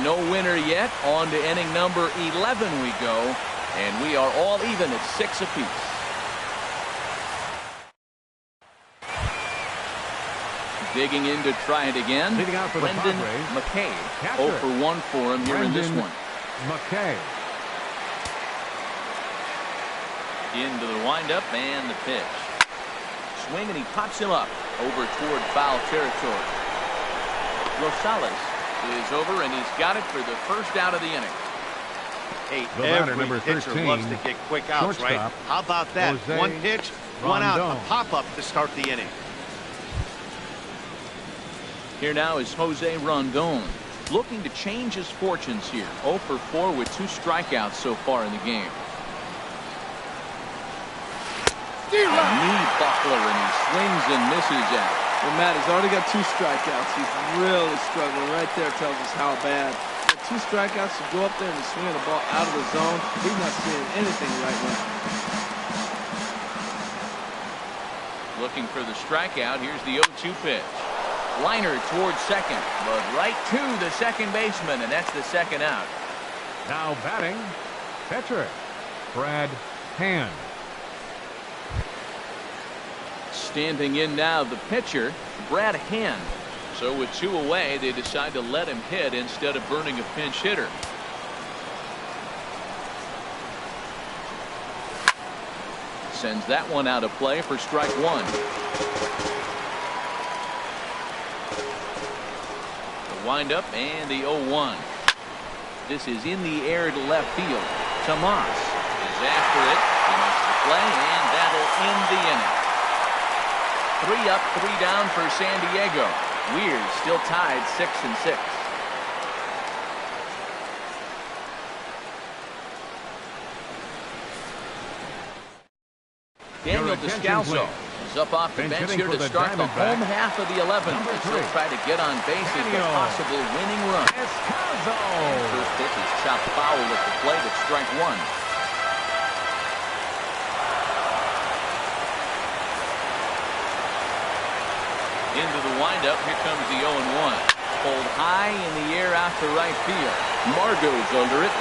Speaker 1: No winner yet. On to inning number 11 we go. And we are all even at 6 apiece. Digging in to try it again.
Speaker 2: Leading out for
Speaker 1: Brendan
Speaker 2: the Padres,
Speaker 1: McKay.
Speaker 2: catcher.
Speaker 1: 0 for 1 for him here in this one.
Speaker 2: McKay.
Speaker 1: Into the windup and the pitch. Swing and he pops him up over toward foul territory. Rosales is over and he's got it for the first out of the inning.
Speaker 3: Hey,
Speaker 2: The batter,
Speaker 3: every
Speaker 2: number
Speaker 3: pitcher
Speaker 2: 13,
Speaker 3: loves to get quick outs, right?
Speaker 2: shortstop,
Speaker 3: How about that?
Speaker 2: Jose
Speaker 3: 1 pitch, 1 out,
Speaker 2: Rondon.
Speaker 3: a pop-up to start the inning.
Speaker 1: Here now is Jose Rondon, looking to change his fortunes here. 0 for 4 with 2 strikeouts so far in the game. A knee buckler, and he swings and misses at it.
Speaker 4: Well, Matt, he's already got 2 strikeouts. He's really struggling. Right there tells us how bad. With 2 strikeouts to go up there and swing the ball out of the zone. He's not seeing anything right now.
Speaker 1: Looking for the strikeout. Here's the 0-2 pitch. Liner towards second, but right to the second baseman, and that's the 2nd out.
Speaker 2: Now batting, catcher, Brad Hand.
Speaker 1: Standing in now, the pitcher, Brad Hand. So with 2 away, they decide to let him hit instead of burning a pinch hitter. Sends that one out of play for strike 1. The windup and the 0-1. This is in the air to left field. Tomas is after it. He makes the play, and that'll end the inning. 3 up, 3 down for San Diego. Weird still tied 6-6. Daniel Descalso is up off the bench here to start the home half of the 11th. He'll try to get on base as a possible winning run. First pitch is chopped foul at the plate at strike one. Into the windup, here comes the 0-1. Pulled high in the air out to right field. Margot's under it.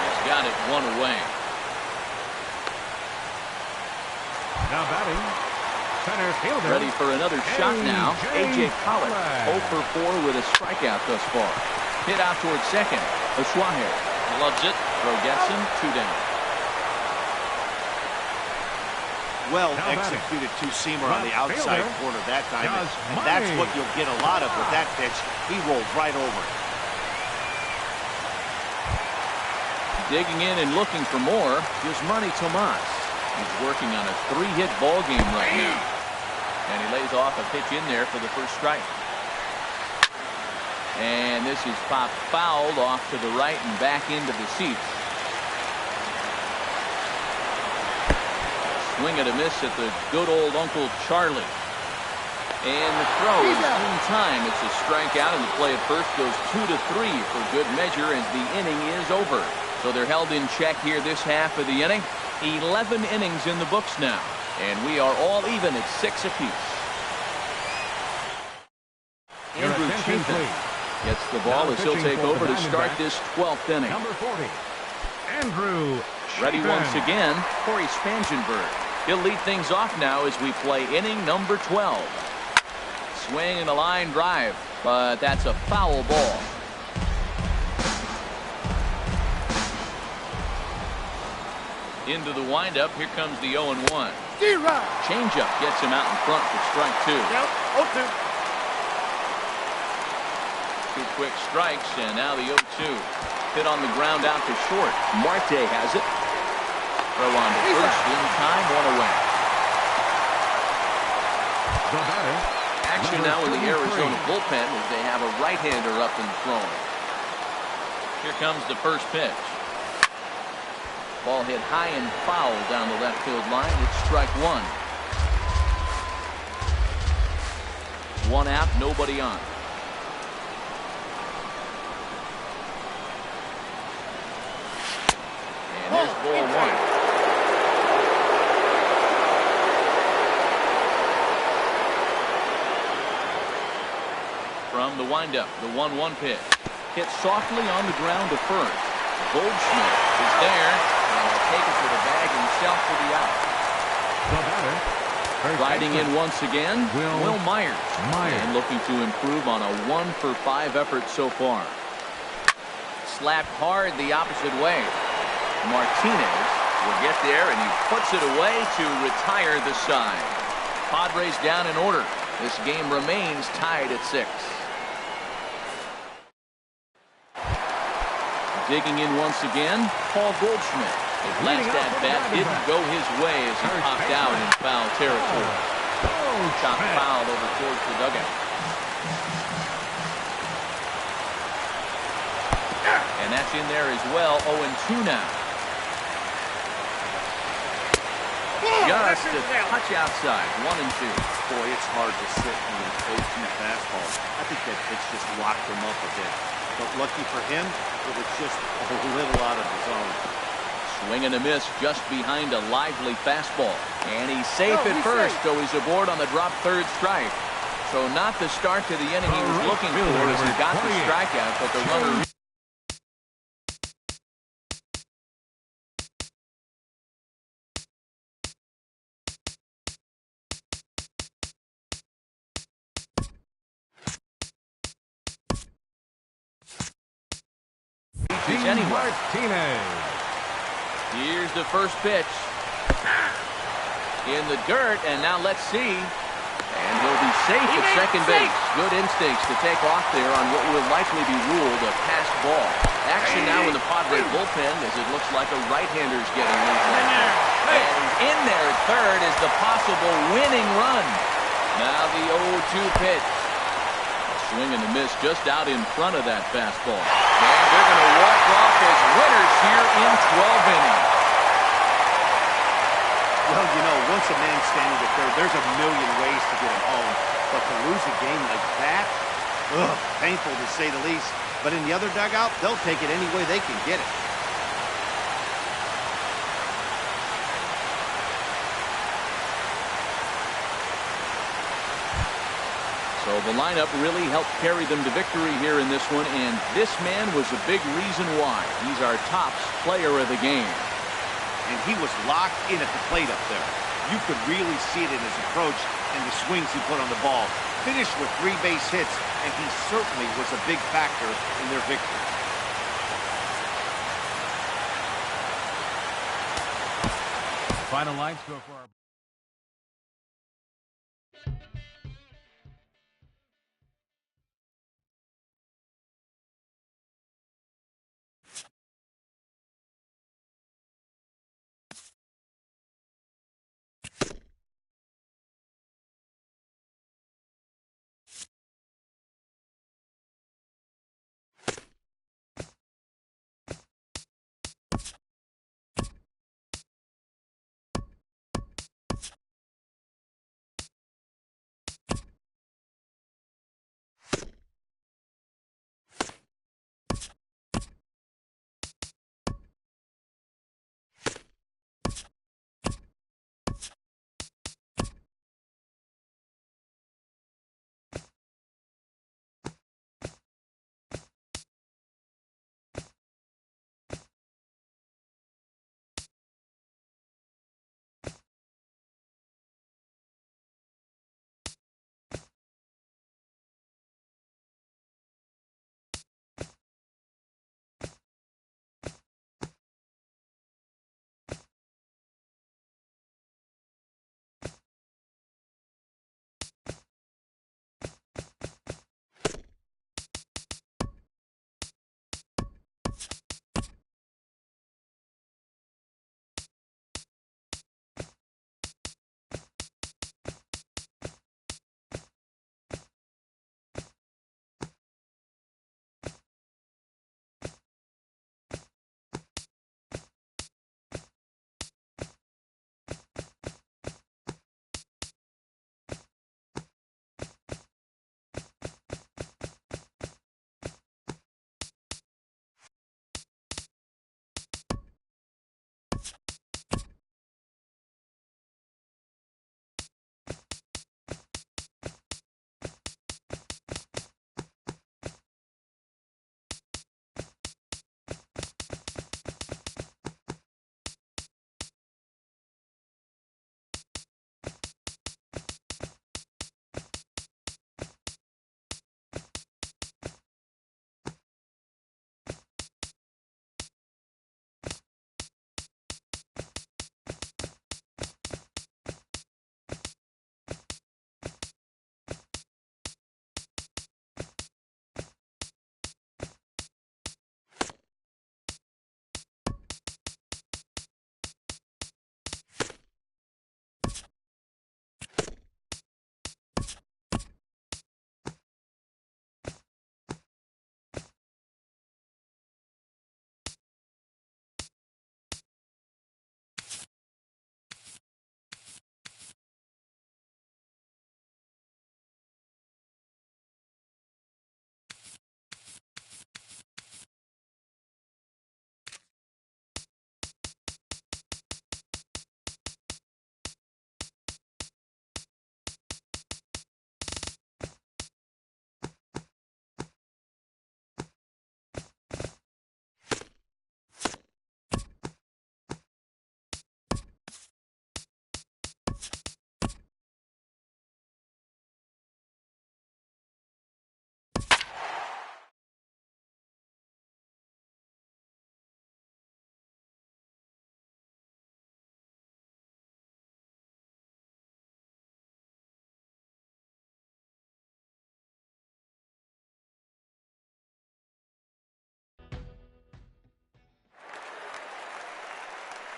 Speaker 1: He's got it one away.
Speaker 2: Now batting, center fielder.
Speaker 1: Ready for another shot now. A.J. Pollock, 0 for 4 with a strikeout thus far. Hit out towards second. Oshwaher loves it. Throw gets him. 2 down.
Speaker 3: Well executed two-seamer on the outside corner that time, and that's what you'll get a lot of with that pitch. He rolled right over it.
Speaker 1: Digging in and looking for more, here's Manny Tomas. He's working on a 3-hit ball game right now. And he lays off a pitch in there for the first strike. And this is popped fouled off to the right and back into the seats. Swing and a miss at the good old Uncle Charlie. And the throw is in time. It's a strikeout, and the play at first goes 2-3 for good measure as the inning is over. So they're held in check here this half of the inning. 11 innings in the books now, and we are all even at 6 apiece. Andrew Chiefin gets the ball as he'll take over to start this 12th inning.
Speaker 2: Number 40, Andrew
Speaker 1: Ready
Speaker 2: Chiefin.
Speaker 1: once again, Corey Spangenberg. He'll lead things off now as we play inning number 12. Swing and a line drive, but that's a foul ball. Into the windup, here comes the 0-1. Changeup gets him out in front for strike 2.
Speaker 3: Yep, 0-2.
Speaker 1: 2 quick strikes, and now the 0-2. Hit on the ground out to short. Marte has it. Throw on to first in time, 1 away.
Speaker 2: The batter,
Speaker 1: Action now in the Arizona bullpen as they have a right-hander up and throwing. Here comes the first pitch. Ball hit high and foul down the left field line. It's strike 1. 1 out, nobody on. And there's ball 1. From the windup, the 1-1 pitch. Hit softly on the ground to first. Goldschmidt is there, and will take it to the bag himself for the out.
Speaker 2: The batter,
Speaker 1: Riding in once again, Will Myers.
Speaker 2: Myers.
Speaker 1: And looking to improve on a 1-for-5 effort so far. Slapped hard the opposite way. Martinez will get there, and he puts it away to retire the side. Padres down in order. This game remains tied at 6. Digging in once again, Paul Goldschmidt. His last at-bat didn't go his way as he popped out in foul territory. Chopped foul over towards the dugout. And that's in there as well, 0-2 now. Just a touch outside, 1-2.
Speaker 3: Boy, it's hard to sit on an 0-2 fastball. I think that pitch just locked him up a bit. But lucky for him, it was just a little out of the zone.
Speaker 1: Swing and a miss just behind a lively fastball. And he's safe at first, so he's aboard on the drop third strike. So not the start to the inning he was looking for as he got the strikeout, but the runner... anyway. Here's the first pitch. In the dirt, and now let's see. And he'll be safe at second base. Good instincts to take off there on what will likely be ruled a passed ball. Action now in the Padres bullpen as it looks like a right-hander's getting loose. And in there at third is the possible winning run. Now the 0-2 pitch. Swing and a miss just out in front of that fastball. And they're going to walk off as winners here in 12 innings.
Speaker 3: Well, you know, once a man's standing at third, there's a million ways to get him home. But to lose a game like that, ugh, painful to say the least. But in the other dugout, they'll take it any way they can get it.
Speaker 1: So the lineup really helped carry them to victory here in this one, and this man was a big reason why. He's our top player of the game.
Speaker 3: And he was locked in at the plate up there. You could really see it in his approach and the swings he put on the ball. Finished with 3 base hits, and he certainly was a big factor in their victory.
Speaker 2: Final line score for our...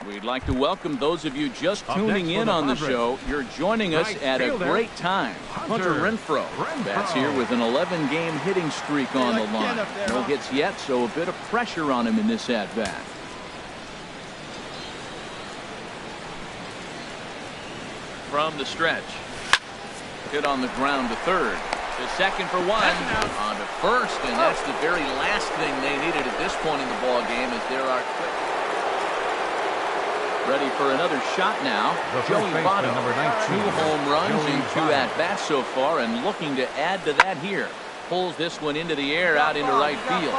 Speaker 1: We'd like to welcome those of you just tuning in on the show. You're joining us at a great time. Hunter Renfroe bats here with an 11-game hitting streak on the line. No hits yet, so a bit of pressure on him in this at-bat. from the stretch. Hit on the ground to third. To second for one. On to first, and that's the very last thing they needed at this point in the ball game, as there are ready for another shot now. Joey Votto, 2 home runs in 2 at-bats so far, and looking to add to that here. Pulls this one into the air out into right field.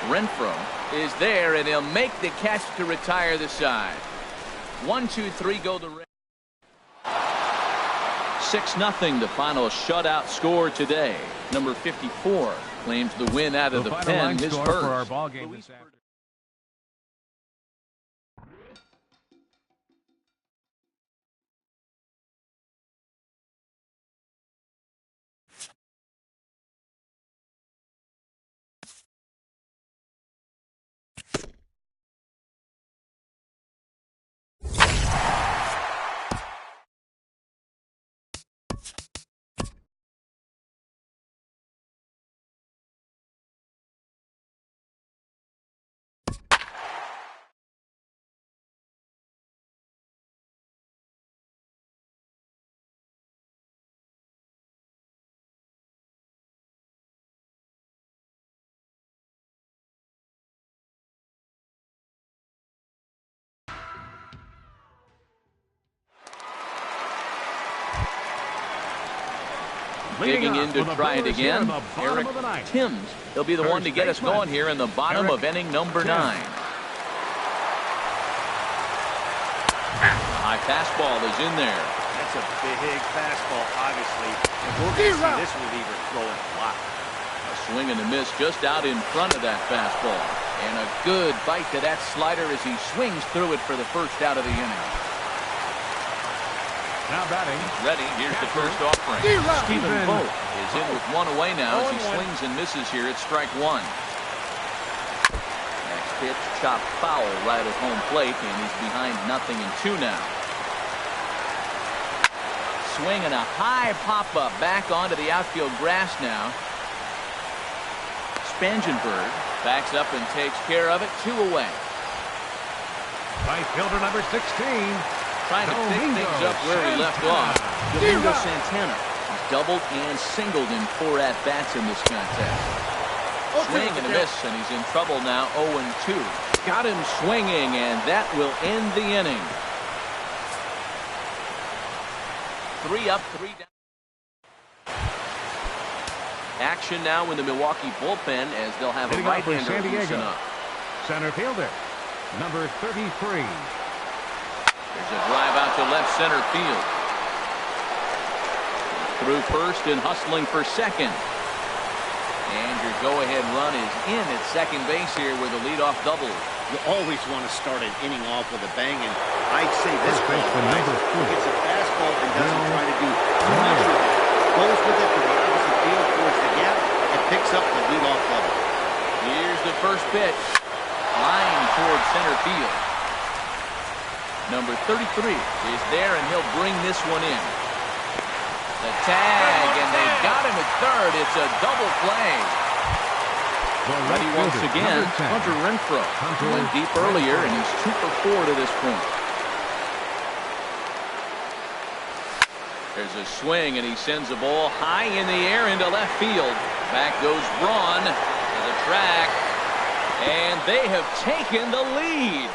Speaker 1: Renfroe is there, and he'll make the catch to retire the side. 1, 2, 3 go the Reds. 6-0 the final shutout score today. Number 54 claims the win out of the pen, his first.
Speaker 2: For our ball game this afternoon.
Speaker 1: Digging in to try it again, Eric Timms. He'll be the one to get us going here in the bottom of inning number 9. High fastball is in there.
Speaker 3: That's a big fastball, obviously. And we're going to see this reliever throw it a lot.
Speaker 1: A swing and a miss just out in front of that fastball. And a good bite to that slider as he swings through it for the first out of the inning.
Speaker 2: Now batting.
Speaker 1: Ready. Here's the first offering. Stephen Vogt is in with 1 away now as he swings and misses here at strike 1. Next pitch, chopped foul right at home plate, and he's behind 0-2 now. Swing and a high pop-up back onto the outfield grass now. Spangenberg backs up and takes care of it. 2 away.
Speaker 2: Right fielder number 16.
Speaker 1: Trying to pick things up where he left off. Domingo Santana. He's doubled and singled in 4 at-bats in this contest. Swing and a miss, and he's in trouble now. 0-2. Got him swinging, and that will end the inning. 3 up, 3 down. Action now in the Milwaukee bullpen as they'll have a right-hander loosen up.
Speaker 2: Center fielder, number 33.
Speaker 1: There's a drive out to left center field. Through first and hustling for second. And your go-ahead run is in at second base here with a leadoff double.
Speaker 3: You always want to start an inning off with a bang, and I'd say this
Speaker 2: ball
Speaker 3: gets a fastball and doesn't try to do too much with it. Goes with it to the opposite field towards the gap and picks up the leadoff double.
Speaker 1: Here's the first pitch. Line towards center field. Number 33 is there, and he'll bring this one in. The tag, and they got him at third. It's a double play. Ready once again, Hunter Renfroe. He went deep earlier, and he's 2 for 4 to this point. There's a swing, and he sends the ball high in the air into left field. Back goes Braun to the track, and they have taken the lead.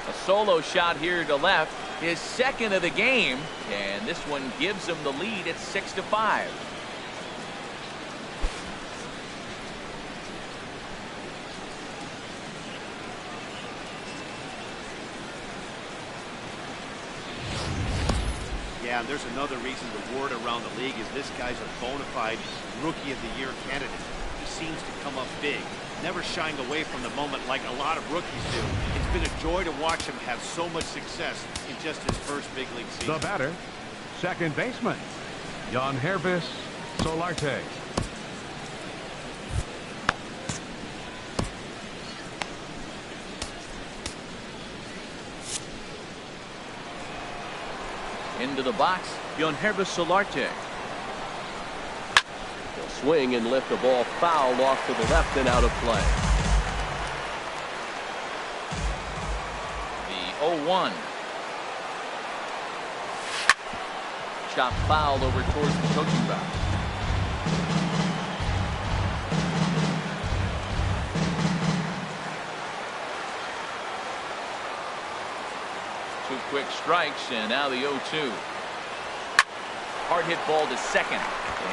Speaker 1: A solo shot here to left, his second of the game, and this one gives him the lead at 6-5.
Speaker 3: Yeah, and there's another reason the word around the league is this guy's a bona fide Rookie of the Year candidate. He seems to come up big, never shying away from the moment like a lot of rookies do. It's been a joy to watch him have so much success in just his first big league season.
Speaker 2: The batter, second baseman, Joesph Marcotte.
Speaker 1: Into the box, Joesph Marcotte. He'll swing and lift the ball foul off to the left and out of play. 1. Chop foul over towards the coaching box. Two quick strikes, and now the 0-2. Hard hit ball to second,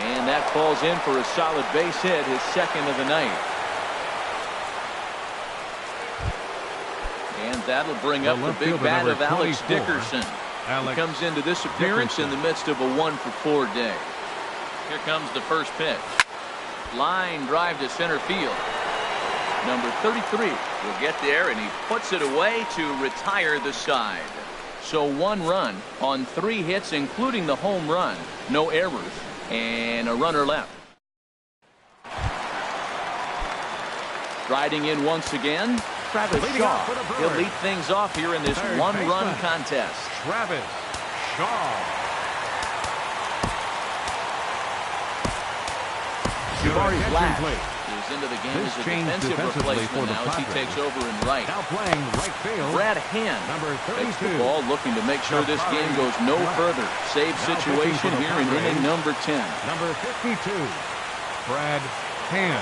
Speaker 1: and that falls in for a solid base hit, his second of the night. And that'll bring up the big bat of Alex Dickerson. He comes into this appearance in the midst of a 1-for-4 day. Here comes the first pitch. Line drive to center field. Number 33 will get there, and he puts it away to retire the side. So 1 run on 3 hits, including the home run. No errors, and a runner left. Riding in once again, Travis Shaw. He'll lead things off here in this 1-run contest.
Speaker 2: Travis Shaw.
Speaker 1: Jabari Black is into the game as a defensive replacement now as he takes over in right.
Speaker 2: Now playing right field.
Speaker 1: Brad Hand
Speaker 2: Number 32.
Speaker 1: takes the ball, looking to make sure this game goes no further. Save situation here in inning number 10.
Speaker 2: Number 52, Brad Hand.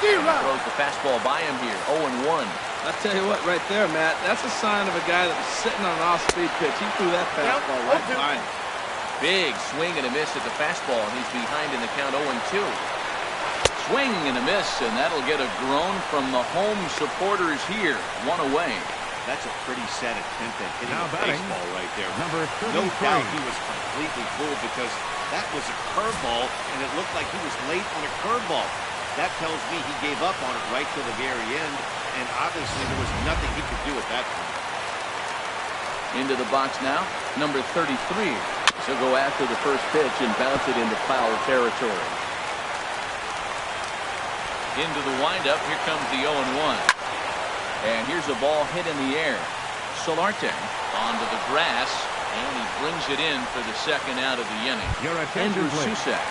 Speaker 1: Throws the fastball by him here. 0-1.
Speaker 4: I tell you what, right there, Matt, that's a sign of a guy that was sitting on an off-speed pitch. He threw that fastball right by him.
Speaker 1: Big swing and a miss at the fastball, and he's behind in the count 0-2. Swing and a miss, and that'll get a groan from the home supporters here. 1 away.
Speaker 3: That's a pretty sad attempt at hitting
Speaker 2: Now
Speaker 3: a
Speaker 2: batting,
Speaker 3: baseball right there.
Speaker 2: Number 33.
Speaker 3: No doubt he was completely fooled because that was a curveball, and it looked like he was late on a curveball. That tells me he gave up on it right till the very end, and obviously there was nothing he could do at that point.
Speaker 1: Into the box now, number 33. So go after the first pitch and bounce it into foul territory. Into the windup, here comes the 0-1. And here's a ball hit in the air. Solarte onto the grass, and he brings it in for the second out of the inning.
Speaker 2: Your attention,
Speaker 1: Andrew
Speaker 2: please.
Speaker 1: Susak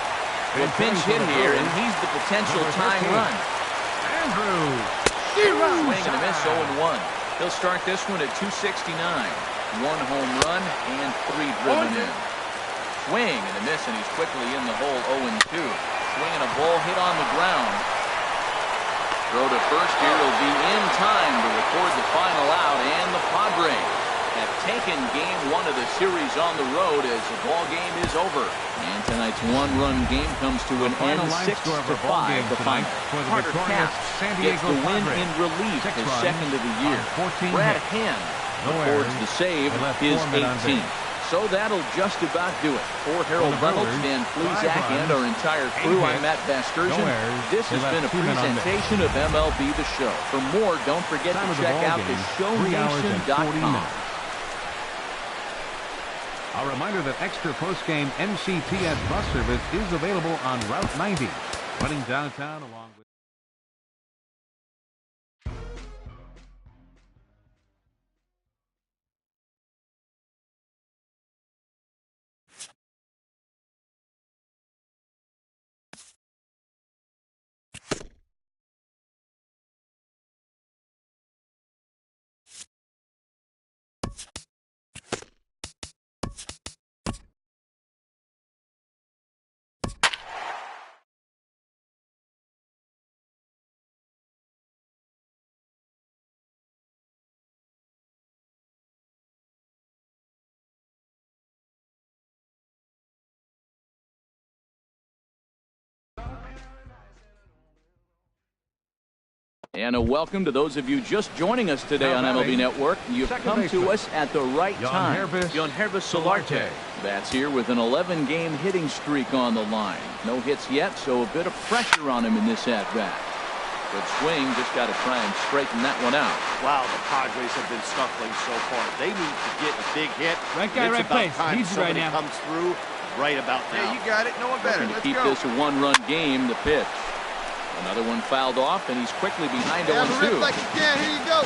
Speaker 1: will pinch hit here, and he's the potential tying run.
Speaker 2: Andrew.
Speaker 1: Swing and a miss, 0-1. He'll start this one at 269. 1 home run and 3 driven in. Swing and a miss, and he's quickly in the hole. 0-2. Swing and a ball hit on the ground. Throw to first here will be in time to record the final out, and the Padres have taken game 1 of the series on the road as the ball game is over. And tonight's 1-run game comes to an end, 6-5. The final. Carter Cap gets the win in relief, his second of the year. Brad Hand records the save, his 18th. So that'll just about do it. For Harold Reynolds, Dan Plezak, and our entire crew, I'm Matt Vasgersian. This has been a presentation of MLB The Show. For more, don't forget to check out theshownation.com.
Speaker 2: A reminder that extra post-game NCTS bus service is available on Route 90, running downtown along with...
Speaker 1: And a welcome to those of you just joining us today on MLB Network. You've come to us at the right time. Joesph Solarte bats here with an 11-game hitting streak on the line. No hits yet, so a bit of pressure on him in this at-bat. Good swing, just got to try and straighten that one out.
Speaker 3: Wow, the Padres have been scuffling so far. They need to get a big hit.
Speaker 5: Right guy, right place.
Speaker 3: Needs right now. Comes through right about now.
Speaker 5: Yeah, you got it. No one better.
Speaker 1: Looking to keep this a 1-run game, the pitch. Another one fouled off, and he's quickly behind 0-2.
Speaker 5: Like you can. Here you go.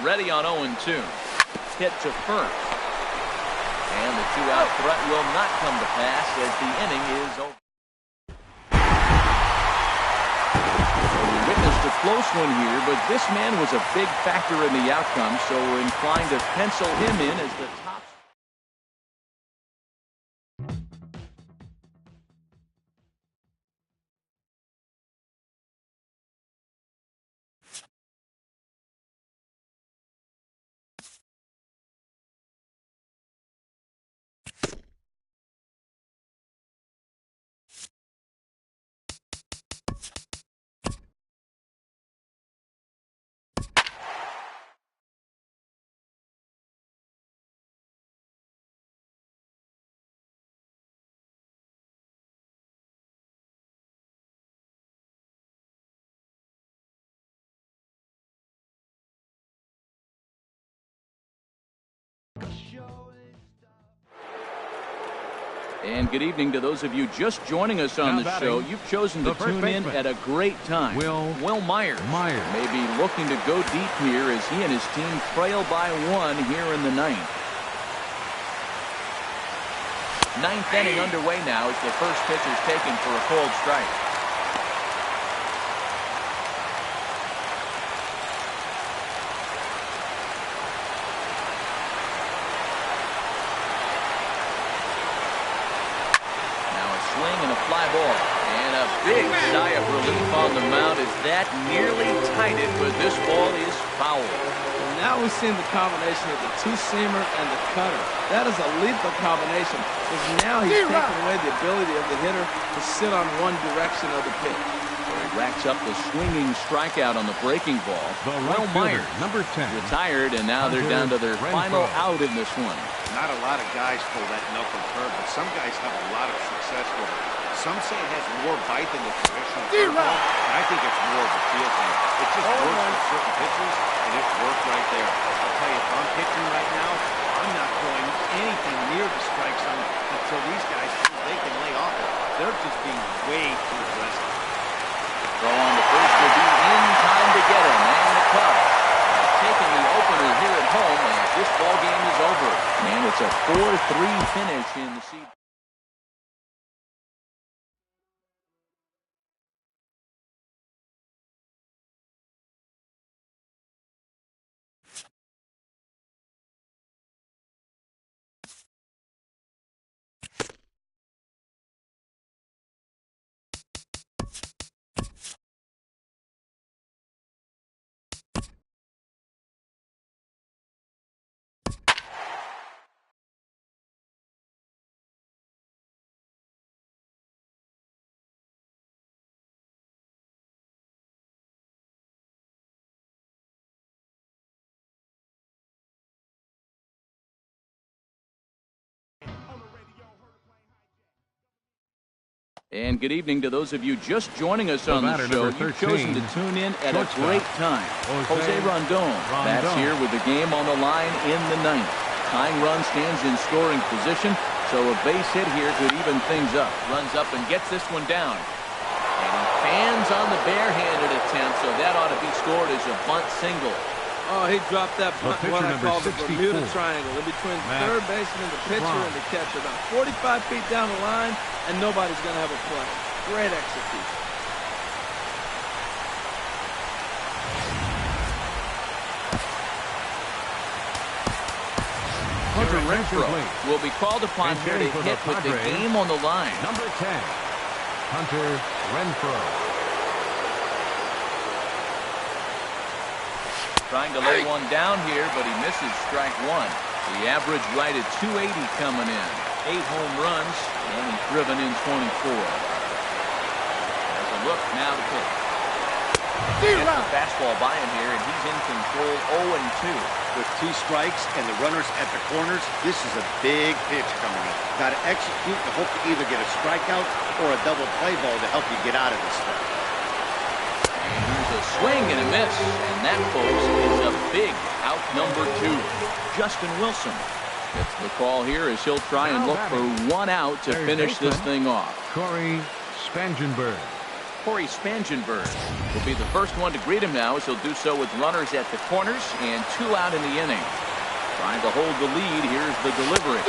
Speaker 1: Ready on 0-2. Hit to first. And the two-out threat will not come to pass as the inning is over. We witnessed a close one here, but this man was a big factor in the outcome, so we're inclined to pencil him in as the top. And good evening to those of you just joining us on the show. You've chosen to tune in at a great time. Will Myers may be looking to go deep here as he and his team trail by one here in the ninth. Ninth inning underway now as the first pitch is taken for a cold strike. Ball. And a big sigh of relief on the mound as that nearly tied it, but this ball is foul.
Speaker 4: And now we've seen the combination of the two-seamer and the cutter. That is a lethal combination because now he's taking away the ability of the hitter to sit on one direction of the pitch.
Speaker 1: He racks up the swinging strikeout on the breaking ball. Will Myers,
Speaker 2: number 10,
Speaker 1: retired, and now they're down to their final out in this one.
Speaker 3: Not a lot of guys pull that knuckle curve, but some guys have a lot of success with it. Some say it has more bite than the traditional curveball, and I think it's more of a feel thing. It just works with certain pitchers, and it worked right there. I'll tell you, if I'm pitching right now, I'm not throwing anything near the strike zone until these guys think they can lay off it. They're just being way too aggressive.
Speaker 1: Throw on the first will be in time to get him, and the Cubs have taken the opener here at home, and this ball game is over. And it's a 4-3 finish in the season. And good evening to those of you just joining us on the show. You've chosen to tune in at a great time. Jose Rondon bats here with the game on the line in the ninth. Tying run stands in scoring position, so a base hit here could even things up. Runs up and gets this one down. And he fans on the barehanded attempt, so that ought to be scored as a bunt single.
Speaker 4: Oh, he dropped that bunt, what I call the Bermuda Triangle, in between the third baseman, the pitcher, and the catcher. About 45 feet down the line, and nobody's going to have a play. Great execution.
Speaker 1: Hunter Renfroe will be called upon here to hit with the game on the line.
Speaker 2: Number 10, Hunter Renfroe.
Speaker 1: Trying to lay one down here, but he misses strike one. The average right at 280 coming in. 8 home runs, and he's driven in 24. There's a look now to pitch. Gets the fastball by him here, and he's in control 0-2.
Speaker 3: With 2 strikes and the runners at the corners, this is a big pitch coming in. Got to execute to hope to either get a strikeout or a double play ball to help you get out of this stuff.
Speaker 1: Here's a swing and a miss, and that, folks, is a big out number 2. Justin Wilson gets the call here as he'll try and look for 1 out to finish this thing off.
Speaker 2: Corey Spangenberg.
Speaker 1: Corey Spangenberg will be the first one to greet him now as he'll do so with runners at the corners and 2 out in the inning. Trying to hold the lead. Here's the delivery.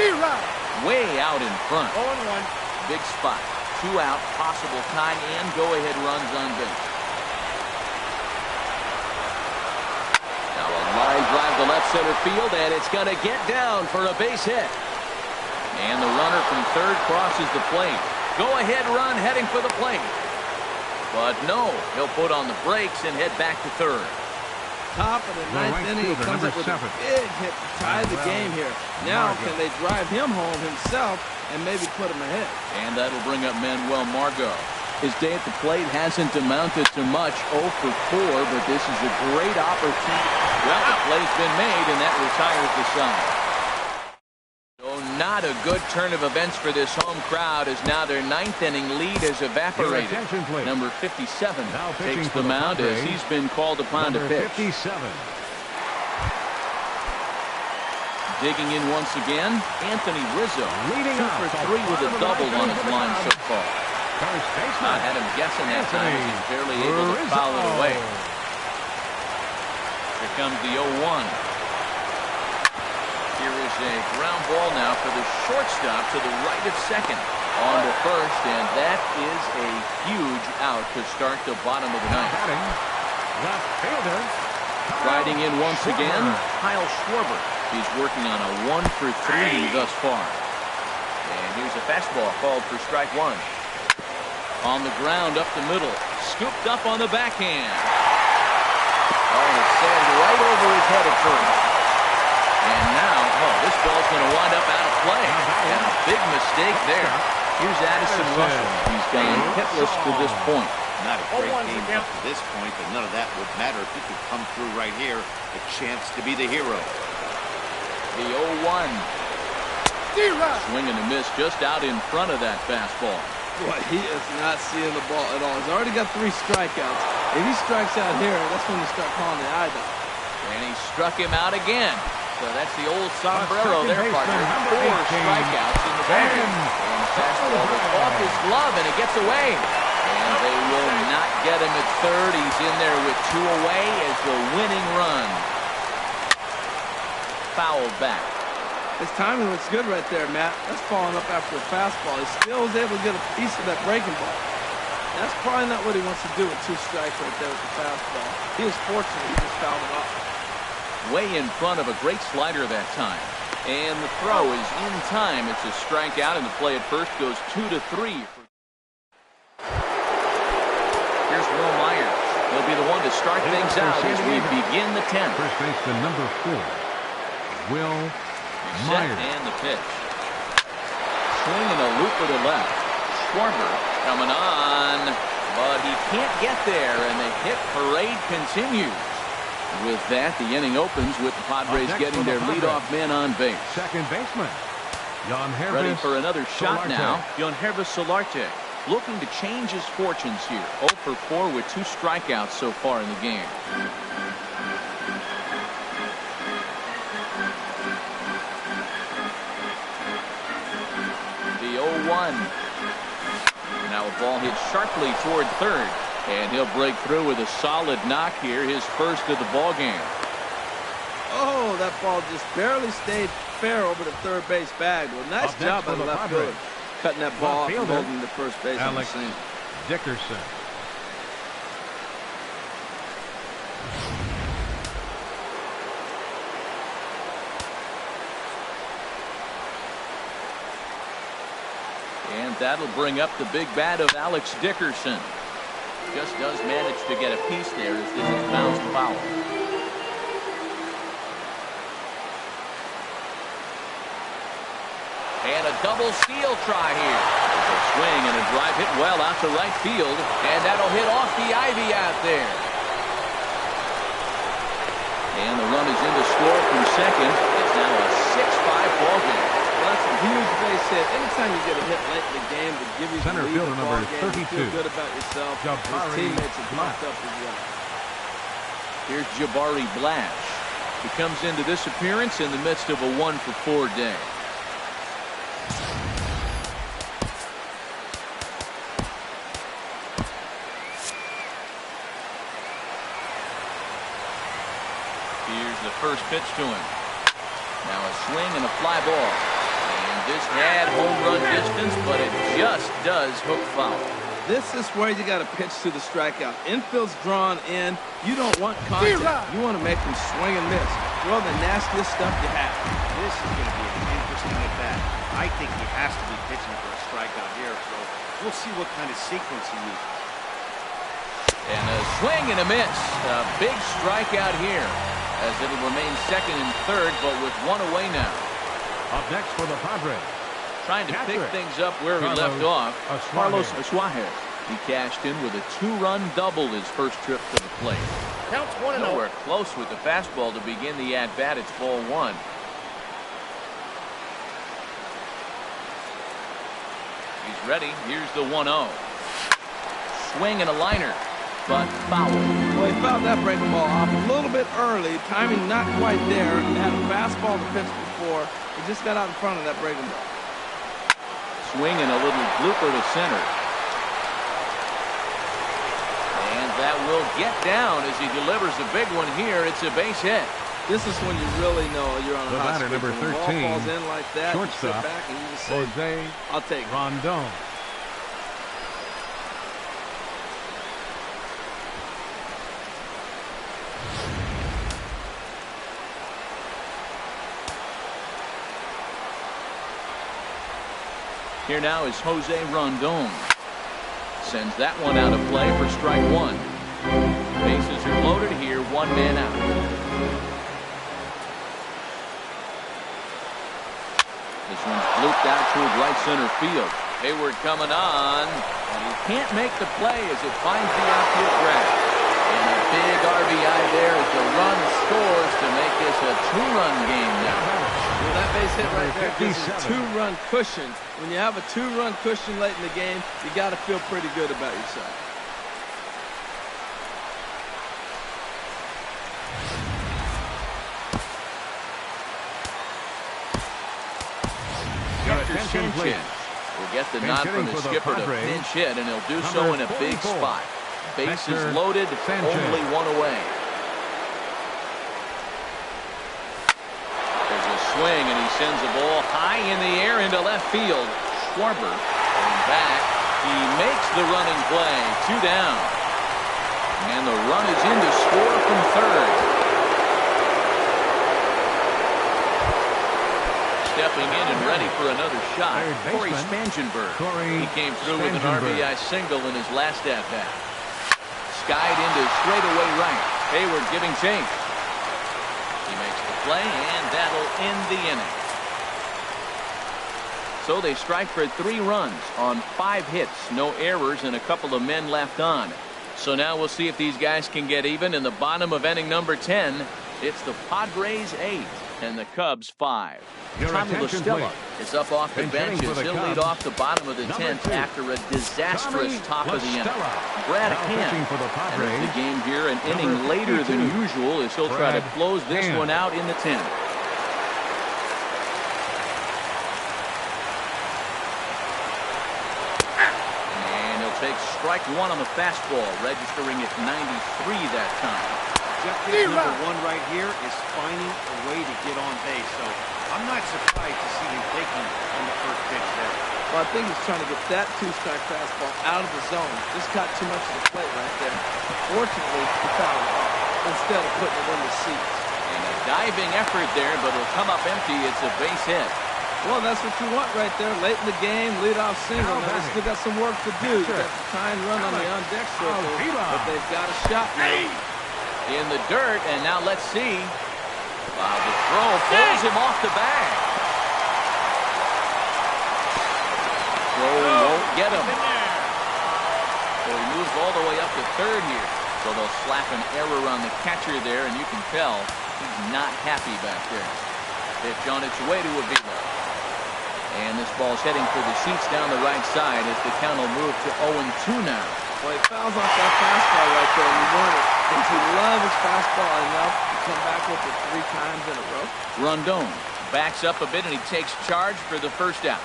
Speaker 1: Way out in front.
Speaker 5: 0-1.
Speaker 1: Big spot. 2 out, possible tying and go-ahead runs on base. Now a line drive to left center field, and it's going to get down for a base hit. And the runner from third crosses the plate. Go-ahead run heading for the plate. But no, he'll put on the brakes and head back to third.
Speaker 4: Top of the ninth inning, he comes up with a big hit to tie the game here. Now can they drive him home himself and maybe put him ahead?
Speaker 1: And that'll bring up Musil Marcotte. His day at the plate hasn't amounted to much, 0 for 4, but this is a great opportunity. Well, the play's been made, and that retires the side. So not a good turn of events for this home crowd, as now their 9th inning lead has evaporated. Number 57 takes the mound as he's been called upon to pitch.
Speaker 2: 57.
Speaker 1: Digging in once again, Anthony Rizzo. 2 for 3 with a double on his line so far. I had him guessing that time as he's barely able to foul it away. Here comes the 0-1. Here is a ground ball now for the shortstop to the right of second. On to first, and that is a huge out to start the bottom of the ninth.
Speaker 2: Left fielder.
Speaker 1: Riding in once again, Kyle Schwarber. He's working on a 1 for 3 thus far. And here's a fastball called for strike 1. On the ground up the middle. Scooped up on the backhand. Oh, and it sailed right over his head at first. And now, this ball's going to wind up out of play. And a big mistake there. Here's Addison Russell. He's gone hitless to this point.
Speaker 3: Not a great game up to this point, but none of that would matter if he could come through right here. A chance to be the hero.
Speaker 1: The 0-1. Swing and a miss just out in front of that fastball.
Speaker 4: Boy, he is not seeing the ball at all. He's already got 3 strikeouts. If he strikes out here, that's when you start calling the eye down.
Speaker 1: And he struck him out again. So that's the old sombrero there, partner. 4 strikeouts in the game. And the fastball is off his glove, and it gets away. And they will not get him at third. He's in there with 2 away as the winning run. Fouled back.
Speaker 4: His timing looks good right there, Matt. That's falling up after a fastball. He still was able to get a piece of that breaking ball. That's probably not what he wants to do with 2 strikes right there with the fastball. He was fortunate he just fouled it off.
Speaker 1: Way in front of a great slider that time. And the throw is in time. It's a strikeout, and the play at first goes 2-3. Here's Will Myers. He'll be the one to start things out as we begin the 10th.
Speaker 2: First baseman number 4, Will Myers.
Speaker 1: And the pitch. Swinging a looper to left. Schwarber coming on, but he can't get there, and the hit parade continues. With that, the inning opens with the Padres getting their leadoff man on base.
Speaker 2: Second baseman,
Speaker 1: Ready for another shot now. Joesph Marcotte looking to change his fortunes here. 0 for 4 with 2 strikeouts so far in the game. The 0-1. Now a ball hit sharply toward third. And he'll break through with a solid knock here, his first of the ball game.
Speaker 4: Oh, that ball just barely stayed fair over the third base bag. Well, nice job by the left fielder. Cutting that ball off and holding the first base on the scene.
Speaker 2: Dickerson.
Speaker 1: And that'll bring up the big bat of Alex Dickerson. Just does manage to get a piece there as this is bounced foul. And a double steal try here. There's a swing and a drive hit well out to right field. And that'll hit off the ivy out there. And the run is in to score from second. It's now a 6-5 ball game.
Speaker 4: Well, that's a huge base hit. Anytime you get a hit late in the game to give you
Speaker 2: Center fielder number 32.
Speaker 4: You feel good about yourself. His teammates have popped up as well.
Speaker 1: Here's Jabari Blash. He comes into this appearance in the midst of a 1 for 4 day. Here's the first pitch to him. Now a swing and a fly ball. And this had home run distance, but it just does hook foul.
Speaker 4: This is where you got to pitch to the strikeout. Infield's drawn in. You don't want contact. You want to make them swing and miss. Throw the nastiest stuff you have.
Speaker 3: This is going to be an interesting at bat. I think he has to be pitching for a strikeout here, so we'll see what kind of sequence he uses.
Speaker 1: And a swing and a miss. A big strikeout here, as it'll remain second and third, but with one away now.
Speaker 2: Up next for the Padres.
Speaker 1: Trying to pick things up where we left off. Carlos Joesph. He cashed in with a 2-run double his first trip to the plate.
Speaker 5: Counts 1-0.
Speaker 1: Nowhere close with the fastball to begin the at-bat. It's ball one. He's ready. Here's the 1-0. Swing and a liner, but foul.
Speaker 4: Well, he fouled that breaking ball off a little bit early. Timing not quite there. He had a fastball to pitch before. He just got out in front of that breaking ball.
Speaker 1: Swing and a little blooper to center. And that will get down as he delivers a big one here. It's a base hit.
Speaker 4: This is when you really know you're on a
Speaker 2: The
Speaker 4: hot
Speaker 2: batter,
Speaker 4: streak.
Speaker 2: number
Speaker 4: When the ball
Speaker 2: 13,
Speaker 4: falls in like that, you sit
Speaker 2: shortstop,
Speaker 4: back and you just say,
Speaker 2: Jose
Speaker 4: I'll take it.
Speaker 2: Rondon.
Speaker 1: Here now is Jose Rondon. Sends that one out of play for strike one. Bases are loaded here, one man out. This one's blooped out toward right center field. Hayward coming on, and he can't make the play as it finds the outfield grab. And a big RBI there as the run scores to make this a 2-run game now.
Speaker 4: Well, that base hit right there gives you a 2-run cushion. When you have a 2-run cushion late in the game, you got to feel pretty good about yourself.
Speaker 2: Attention, please.
Speaker 1: Will get the
Speaker 2: Pinch
Speaker 1: nod
Speaker 2: hitting
Speaker 1: from the
Speaker 2: for the
Speaker 1: skipper to
Speaker 2: Padres,
Speaker 1: pinch hit, and he'll do so in
Speaker 2: number
Speaker 1: a big
Speaker 2: 44,
Speaker 1: spot. Bases
Speaker 2: Victor
Speaker 1: loaded,
Speaker 2: Sanchez.
Speaker 1: only one away. There's a swing, and he sends a ball high in the air into left field. Schwarber going back. He makes the running play. 2 down. And the run is in to score from third. Stepping in and ready for another shot, Corey Spangenberg. He came through with an RBI single in his last at-bat. Skied into straightaway right. Hayward giving chase. He makes the play, and that'll end the inning. So they strike for 3 runs on 5 hits, no errors, and a couple of men left on. So now we'll see if these guys can get even in the bottom of inning number 10. It's the Padres 8 and the Cubs 5. Tommy LaStella is up off the bench as he'll lead off the bottom of the 10th after a disastrous top of the inning. Brad Hand enters the game here an inning later than usual as he'll try to close this one out in the 10th. And he'll take strike one on the fastball, registering at 93 that time.
Speaker 3: Objective number 1 right here is finding a way to get on base. So I'm not surprised to see him taking on the first pitch there.
Speaker 4: Well, I think he's trying to get that 2-strike fastball out of the zone. Just got too much of the plate right there. Fortunately, he fouled it off instead of putting it in the seats.
Speaker 1: And a diving effort there, but it'll come up empty. It's a base hit.
Speaker 4: Well, that's what you want right there. Late in the game, leadoff single. Now, they still got some work to do. You got to try and run on the on-deck circle, but they've got a shot now.
Speaker 1: In the dirt, and now let's see. Wow, the throw pulls him off the bag. Throw won't get him. So he moves all the way up to third here. So they'll slap an error on the catcher there, and you can tell he's not happy back there. Pitch on its way to Avila. And this ball's heading for the seats down the right side as the count will move to 0-2 now.
Speaker 4: Well, he fouls off that fastball right there, and you want it. If you love his fastball enough to come back with it 3 times in a row.
Speaker 1: Rondon backs up a bit, and he takes charge for the first out.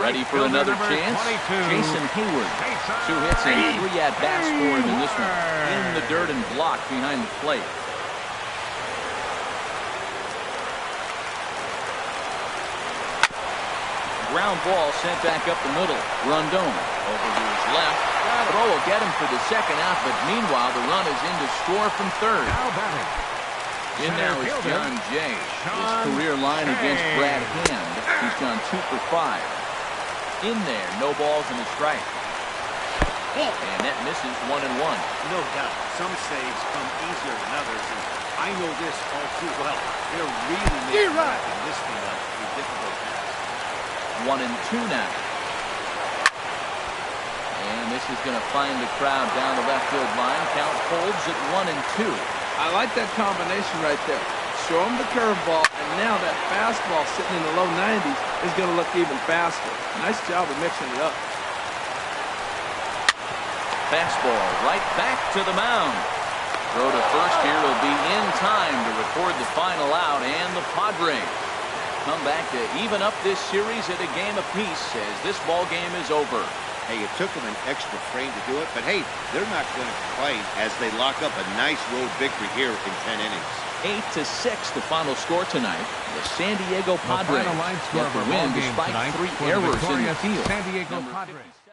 Speaker 1: Ready for another chance. Jason Hayward. 2 hits and 3 at-bats for him in this one. In the dirt and blocked behind the plate. ground ball sent back up the middle. Rondon over to his left. Throw will get him for the second out, but meanwhile the run is in to score from third.
Speaker 2: Now batting.
Speaker 1: In now is John Jay. His career line against Brad Hand. He's gone 2 for 5. In there, no balls and a strike. And that misses 1-1.
Speaker 3: No doubt. Some saves come easier than others, and I know this all too well. They're really making this thing up a difficult task.
Speaker 1: 1-2 now. And this is going to find the crowd down the left field line. Count holds at 1-2.
Speaker 4: I like that combination right there. Show him the curveball, and now that fastball sitting in the low 90s is going to look even faster. Nice job of mixing it up.
Speaker 1: Fastball right back to the mound. Throw to first here will be in time to record the final out, and the Padres come back to even up this series at a game apiece as this ball game is over.
Speaker 3: Hey, it took them an extra frame to do it, but hey, they're not going to complain as they lock up a nice road victory here in 10 innings.
Speaker 1: 8-6 the final score tonight. The San Diego Padres
Speaker 2: The final line score
Speaker 1: get
Speaker 2: of
Speaker 1: the
Speaker 2: our ball
Speaker 1: win
Speaker 2: game
Speaker 1: despite
Speaker 2: tonight
Speaker 1: 3
Speaker 2: for the
Speaker 1: errors in the
Speaker 2: victorious
Speaker 1: field.
Speaker 2: San Diego
Speaker 1: Number
Speaker 2: Padres.
Speaker 1: 57.